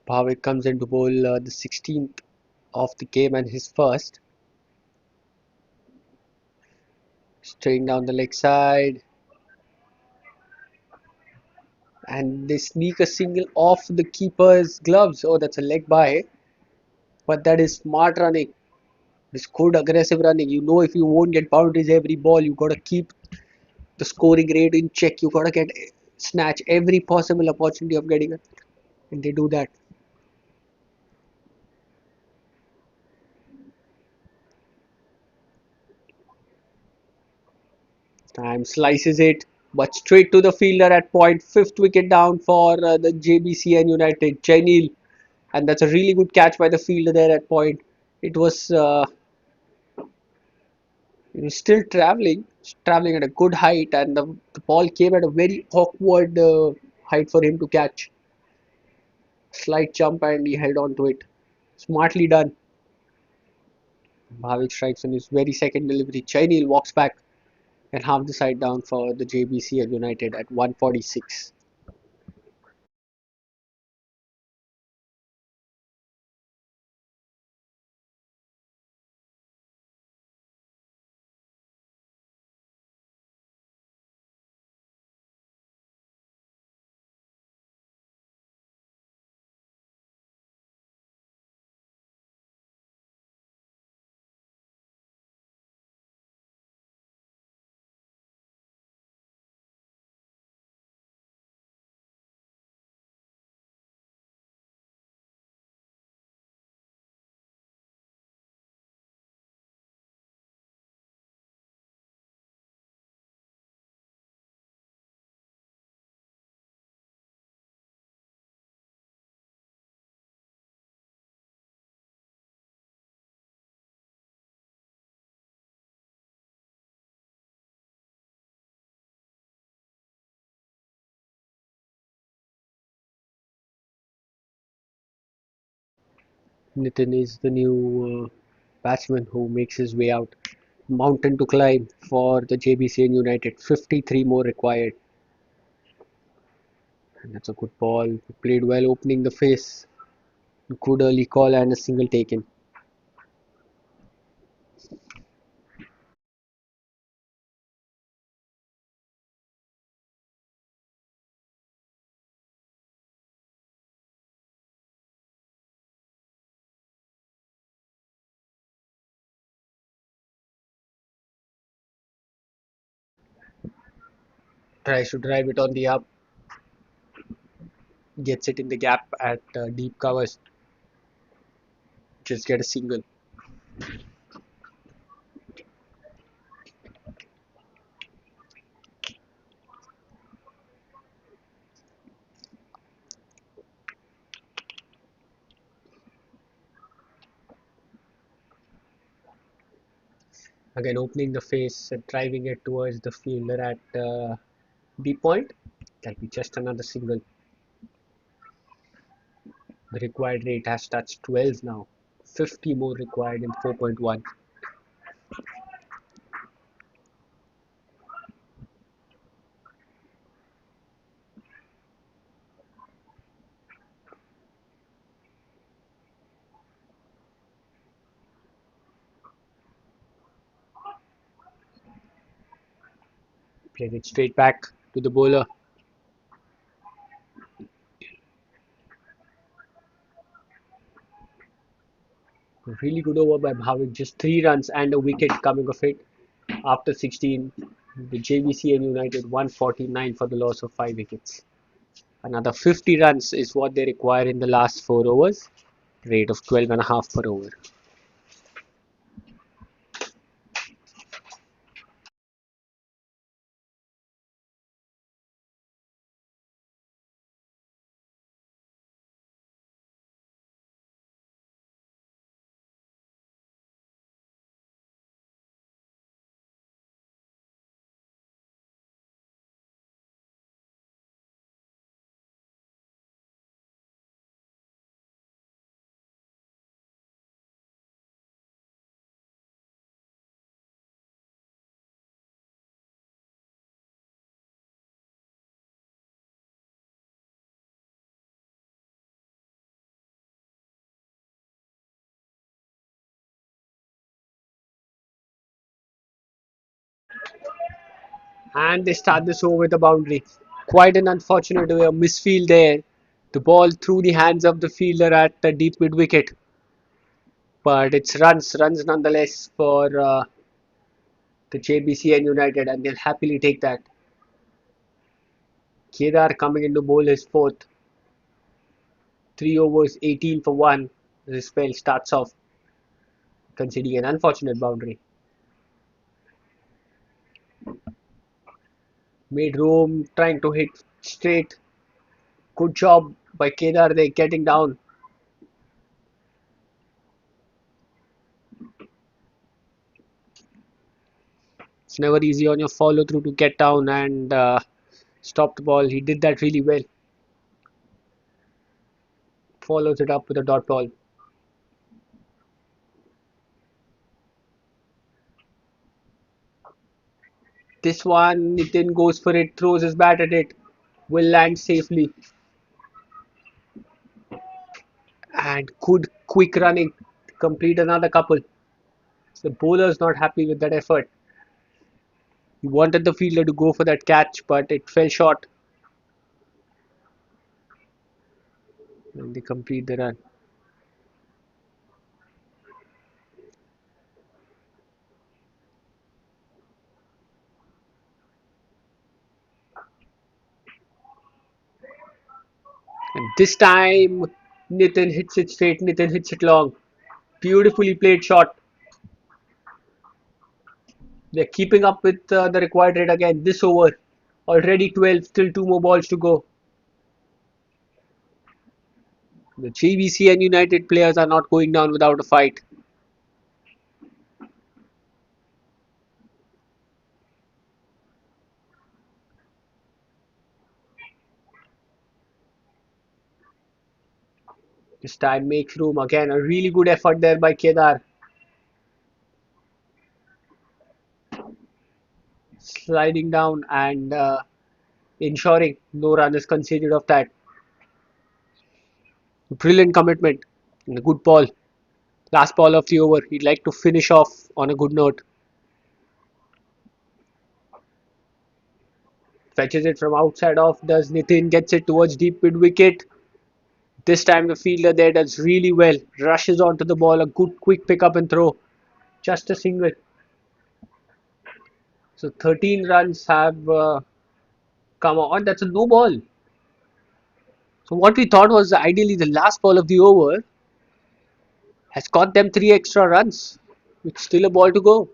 Bhavik comes in to bowl the 16th of the game and his first. Straight down the leg side, and they sneak a single off the keeper's gloves. Oh, that's a leg by, but that is smart running. It's good aggressive running. You know, if you won't get boundaries every ball, you gotta keep the scoring rate in check. You gotta get snatch every possible opportunity of getting it, and they do that. Time slices it, but straight to the fielder at point. Fifth wicket down for the JBCN United. Jainil, and that's a really good catch by the fielder there at point. It was he was still traveling at a good height, and the ball came at a very awkward height for him to catch. Slight jump, and he held on to it. Smartly done. Bhavik strikes on his very second delivery. Chainil walks back and half the side down for the JBC United at 146. Nitin is the new batsman who makes his way out. Mountain to climb for the JBCN United. 53 more required. And that's a good ball. Played well, opening the face. Good early call and a single taken. Tries to drive it on the up. Gets it in the gap at deep covers. just get a single. Again, opening the face and driving it towards the fielder at deep point. That'll be just another single. The required rate has touched 12 now. 50 more required in 4.1. Played it straight back to the bowler. Really good over by Bhavik. Just 3 runs and a wicket coming of it. After 16, the Jbcn United 149 for the loss of 5 wickets. Another 50 runs is what they require in the last 4 overs. Rate of 12.5 per over. And they start this over with a boundary. Quite an unfortunate misfield there. The ball through the hands of the fielder at the deep mid wicket. But it's runs nonetheless for the Jbcn United, and they'll happily take that. Kedar coming in to bowl his fourth. 3 overs, 18 for 1. This spell starts off conceding an unfortunate boundary. Made room, trying to hit straight. Good job by Kedar there getting down. It's never easy on your follow through to get down and stop the ball. He did that really well. Follows it up with a dot ball. This one, Nitin goes for it, throws his bat at it, will land safely. And good quick running to complete another couple. The bowler's not happy with that effort. He wanted the fielder to go for that catch, but it fell short. And they complete the run. And this time, Nitin hits it straight, Nitin hits it long. Beautifully played shot. They're keeping up with the required rate again. This over, already 12, still 2 more balls to go. The Jbcn and United players are not going down without a fight. This time makes room again. A really good effort there by Kedar. Sliding down and ensuring no run is conceded of that. Brilliant commitment and a good ball. Last ball of the over. He'd like to finish off on a good note. Fetches it from outside off. Does Nitin gets it towards deep mid wicket. This time the fielder there does really well. Rushes onto the ball. A good quick pick up and throw. Just a single. So 13 runs have come on. That's a no ball. So what we thought was ideally the last ball of the over. has got them 3 extra runs with still a ball to go.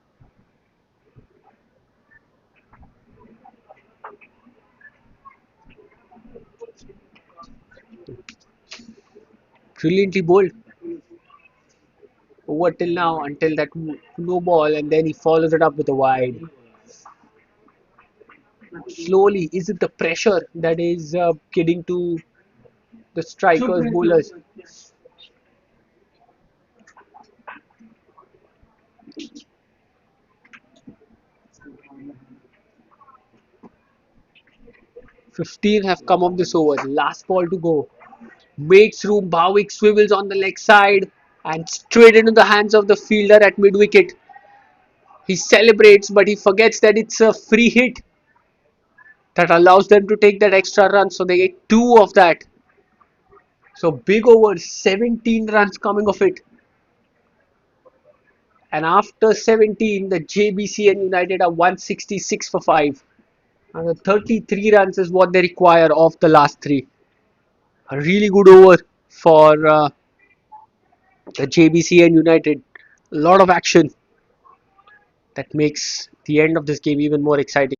Brilliantly bowled over till now until that no ball, and then he follows it up with a wide. Slowly, is it the pressure that is getting to the strikers, bowlers? 15 have come off this over. Last ball to go. Makes room. Bhavik swivels on the leg side and straight into the hands of the fielder at mid wicket. He celebrates, but he forgets that it's a free hit that allows them to take that extra run. So they get two of that. So big over, 17 runs coming of it. And after 17, the Jbcn United are 166 for 5. And the 33 runs is what they require of the last three. A really good over for the Jbcn United. A lot of action that makes the end of this game even more exciting.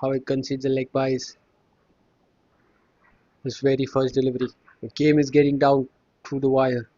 How it concedes the leg byes. His very first delivery. The game is getting down to the wire.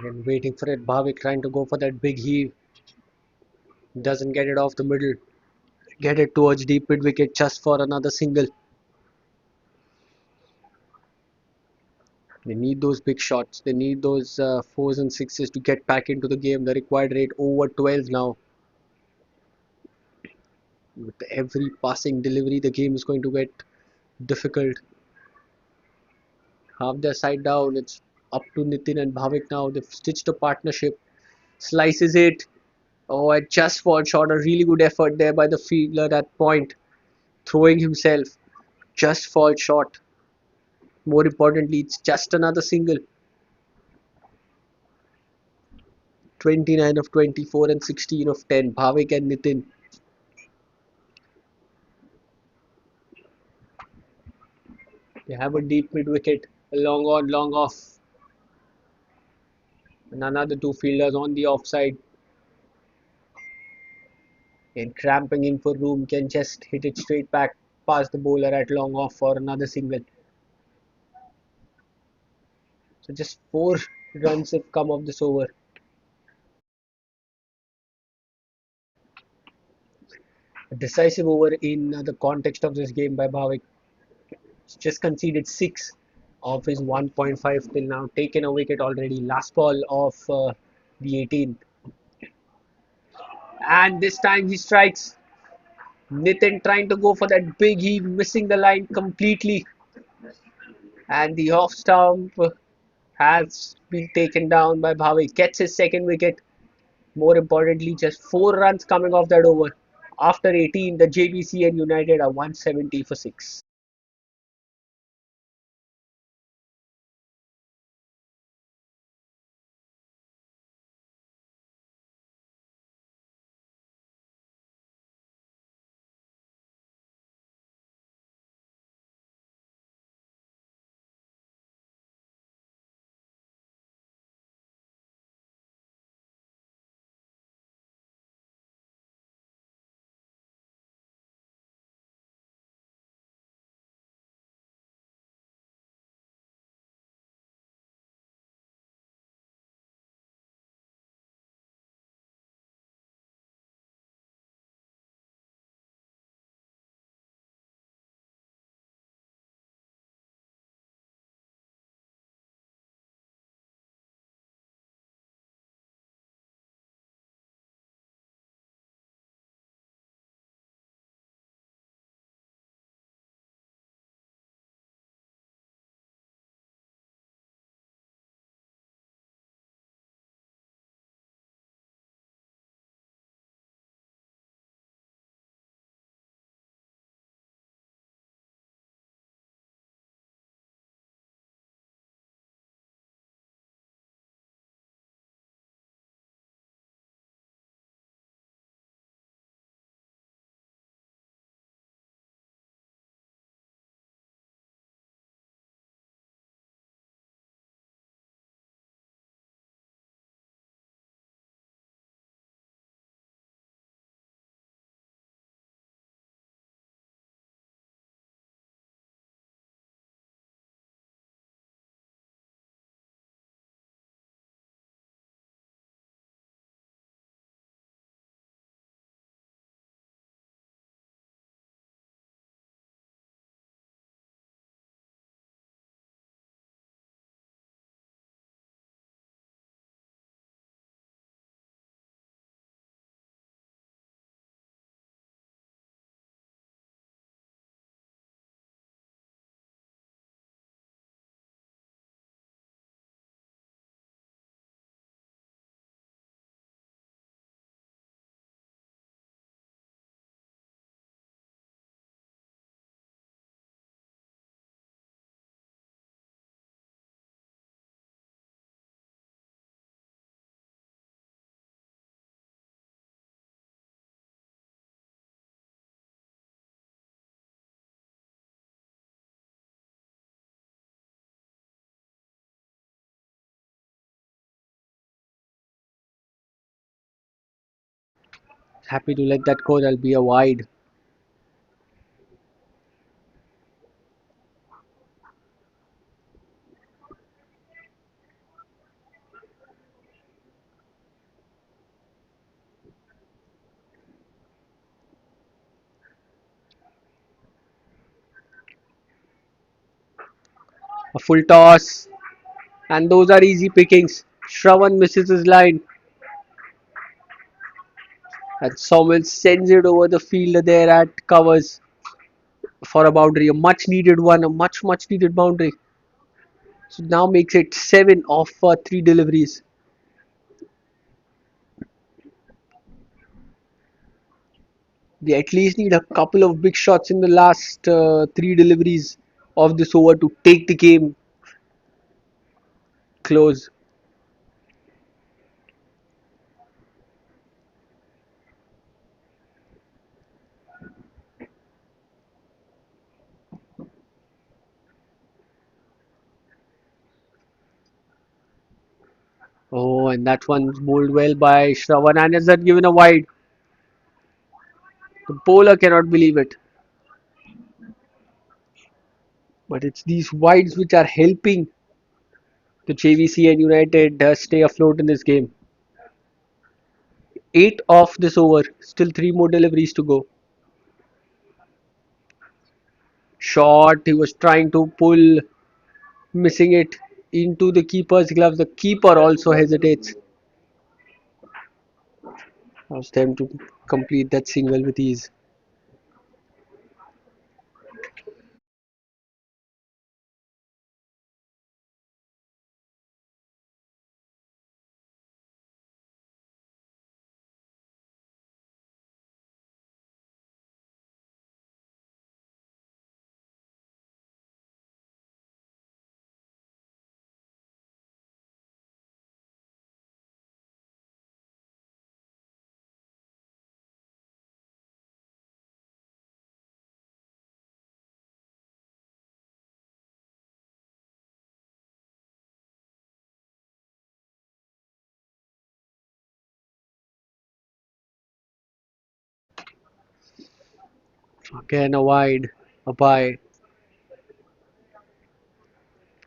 And waiting for it. Bhavik trying to go for that big heave. Doesn't get it off the middle. Get it towards deep mid wicket just for another single. They need those big shots. They need those fours and sixes to get back into the game. The required rate over 12 now. With every passing delivery, the game is going to get difficult. Half their side down. It's up to Nitin and Bhavik now. They've stitched a partnership. Slices it. Oh, it just falls short. A really good effort there by the fielder at that point. Throwing himself. Just falls short. More importantly, it's just another single. 29 of 24 and 16 of 10. Bhavik and Nitin. They have a deep mid wicket. A long on, long off. And another two fielders on the offside. And cramping in for room can just hit it straight back past the bowler at long off for another single. So just 4 runs have come off this over. A decisive over in the context of this game by Bhavik. He's just conceded 6 of his 1.5 till now. Taken a wicket already. Last ball of the 18th. And this time he strikes. Nitin trying to go for that big heave, missing the line completely. And the off stump has been taken down by Bhavik. Gets his second wicket. More importantly, just 4 runs coming off that over. After 18, the Jbcn United are 170 for 6. Happy to let that go. That'll be a wide. A full toss, and those are easy pickings. Shravan misses his line, and Soumil sends it over the field there at covers for a boundary, a much needed one, a much needed boundary. So now makes it 7 of 3 deliveries. They at least need a couple of big shots in the last 3 deliveries of this over to take the game close. Oh, and that one's bowled well by Shravan, and is that given a wide? The bowler cannot believe it. But it's these wides which are helping the Jvcn United stay afloat in this game. 8 off this over, still 3 more deliveries to go. Shot, he was trying to pull, missing it into the keeper's gloves. The keeper also hesitates. Allows them to complete that single with ease. Again a wide, a bye.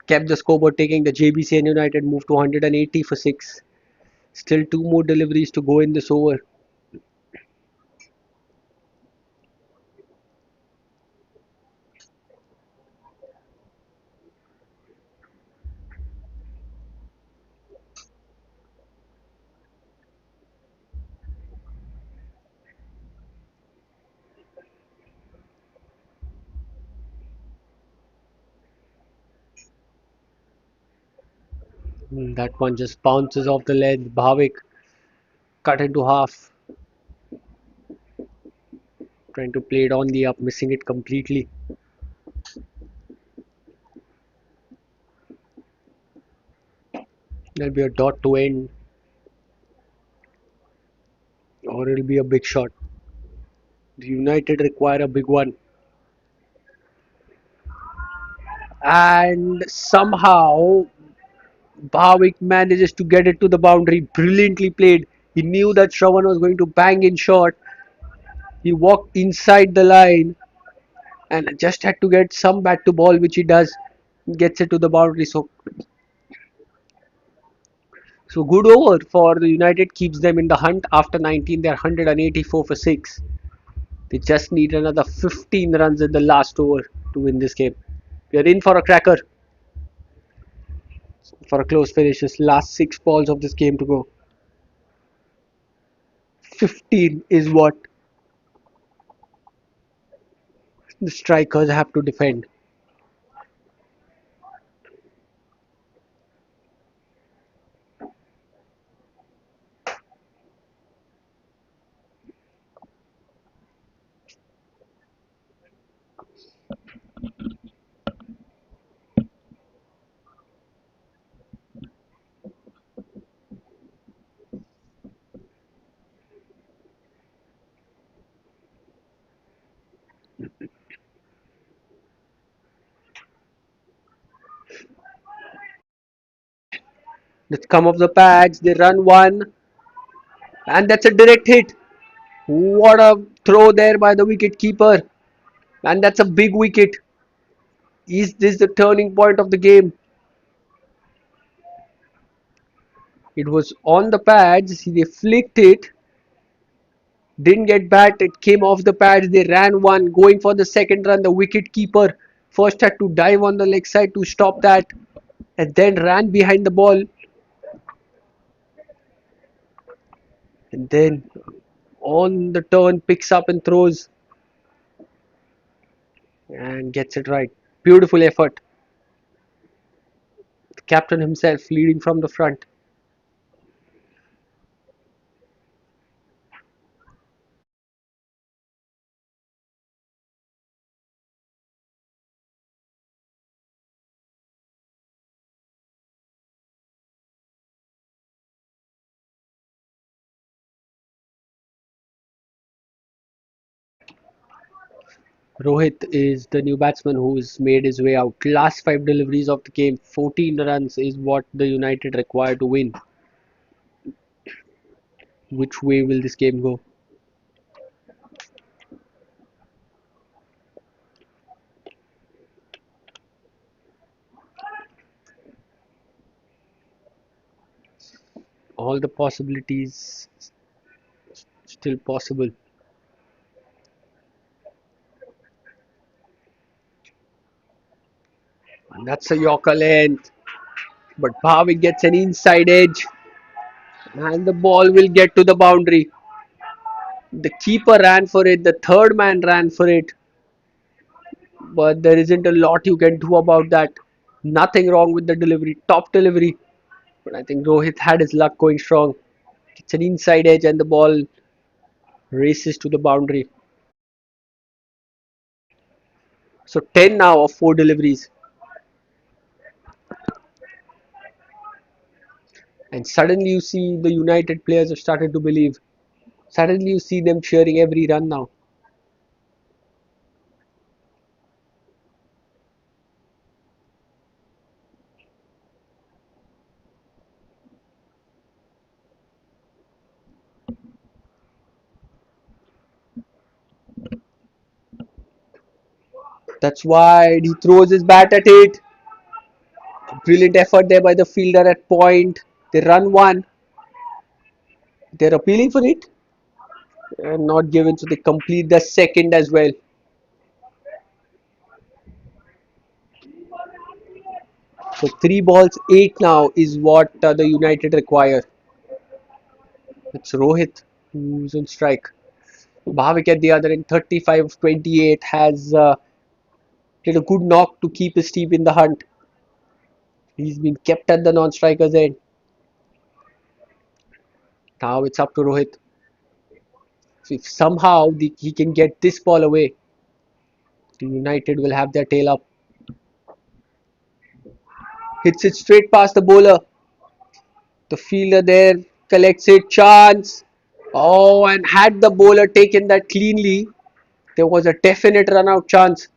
Kept the scoreboard taking. The Jbcn United moved to 180 for 6. Still 2 more deliveries to go in this over. That one just bounces off the ledge. Bhavik cut into half, trying to play it on the up, missing it completely. There'll be a dot to end, or it'll be a big shot. The United require a big one. And somehow Bhavik manages to get it to the boundary. Brilliantly played. He knew that Shravan was going to bang in shot. He walked inside the line and just had to get some bat to ball, which he does. Gets it to the boundary. So good over for the United, keeps them in the hunt. After 19, they're 184 for 6. They just need another 15 runs in the last over to win this game. We are in for a cracker, for a close finish. Just last 6 balls of this game to go. 15 is what the strikers have to defend. Let's come off the pads. They run one, and that's a direct hit. What a throw there by the wicket keeper, and that's a big wicket. Is this the turning point of the game? It was on the pads. They flicked it, didn't get bat. It came off the pads. They ran one, going for the second run. The wicket keeper First had to dive on the leg side to stop that, and then ran behind the ball, and then on the turn picks up and throws and gets it right. Beautiful effort. The captain himself leading from the front. Rohit is the new batsman who's made his way out. Last 5 deliveries of the game, 14 runs is what the United require to win. Which way will this game go? All the possibilities still possible. And that's a Yorker length. But Bhavik gets an inside edge and the ball will get to the boundary. The keeper ran for it, the third man ran for it, but there isn't a lot you can do about that. Nothing wrong with the delivery, top delivery. But I think Rohit had his luck going strong. It's an inside edge and the ball races to the boundary. So 10 now of 4 deliveries. And suddenly you see the United players have started to believe. Suddenly you see them cheering every run now. That's why he throws his bat at it. Brilliant effort there by the fielder at point. They run one. They're appealing for it and not given, so they complete the second as well. So 3 balls, 8 now is what the United require. It's Rohit who's on strike. Bhavik at the other end, 35 of 28, has did a good knock to keep his team in the hunt. He's been kept at the non-striker's end. Now it's up to Rohit. So if somehow he can get this ball away, the United will have their tail up. Hits it straight past the bowler. The fielder there collects it. Chance. Oh, and had the bowler taken that cleanly, there was a definite run out chance.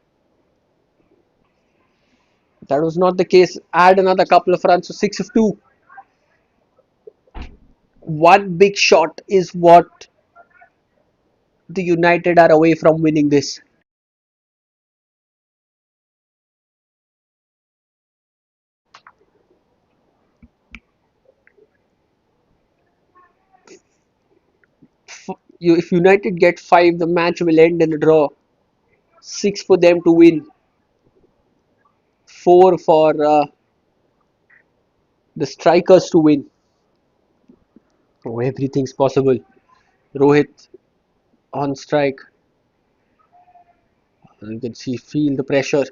That was not the case. Add another couple of runs, so 6 of 2. One big shot is what the United are away from winning this. If United get 5, the match will end in a draw. 6 for them to win. 4 for the strikers to win. Oh, everything's possible. Rohit on strike. You can feel the pressure.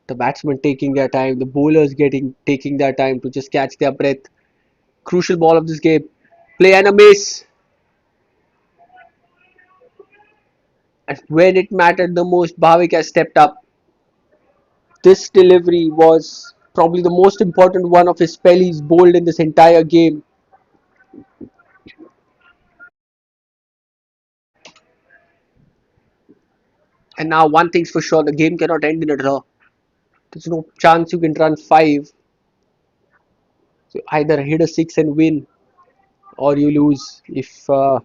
The batsmen taking their time. The bowlers taking their time to just catch their breath. Crucial ball of this game. Play and a miss. And when it mattered the most, Bhavik has stepped up. This delivery was probably the most important one of his spell he's bowled in this entire game. And now one thing's for sure, the game cannot end in a draw. There's no chance you can run 5. So either hit a 6 and win, or you lose if you're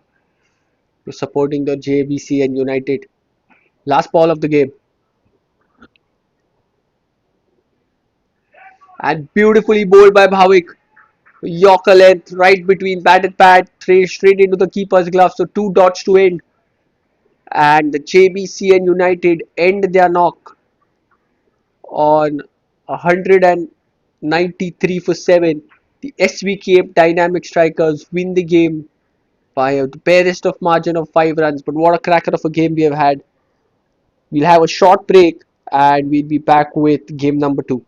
supporting the Jbcn and United. Last ball of the game. And beautifully bowled by Bhavik. Yorker length right between bat and pad, straight into the keeper's glove. So 2 dots to end. And the Jbcn and United end their knock on 193 for 7. The SVKM Dynamic Strikers win the game by the barest of margin of 5 runs. But what a cracker of a game we have had. We'll have a short break and we'll be back with game number 2.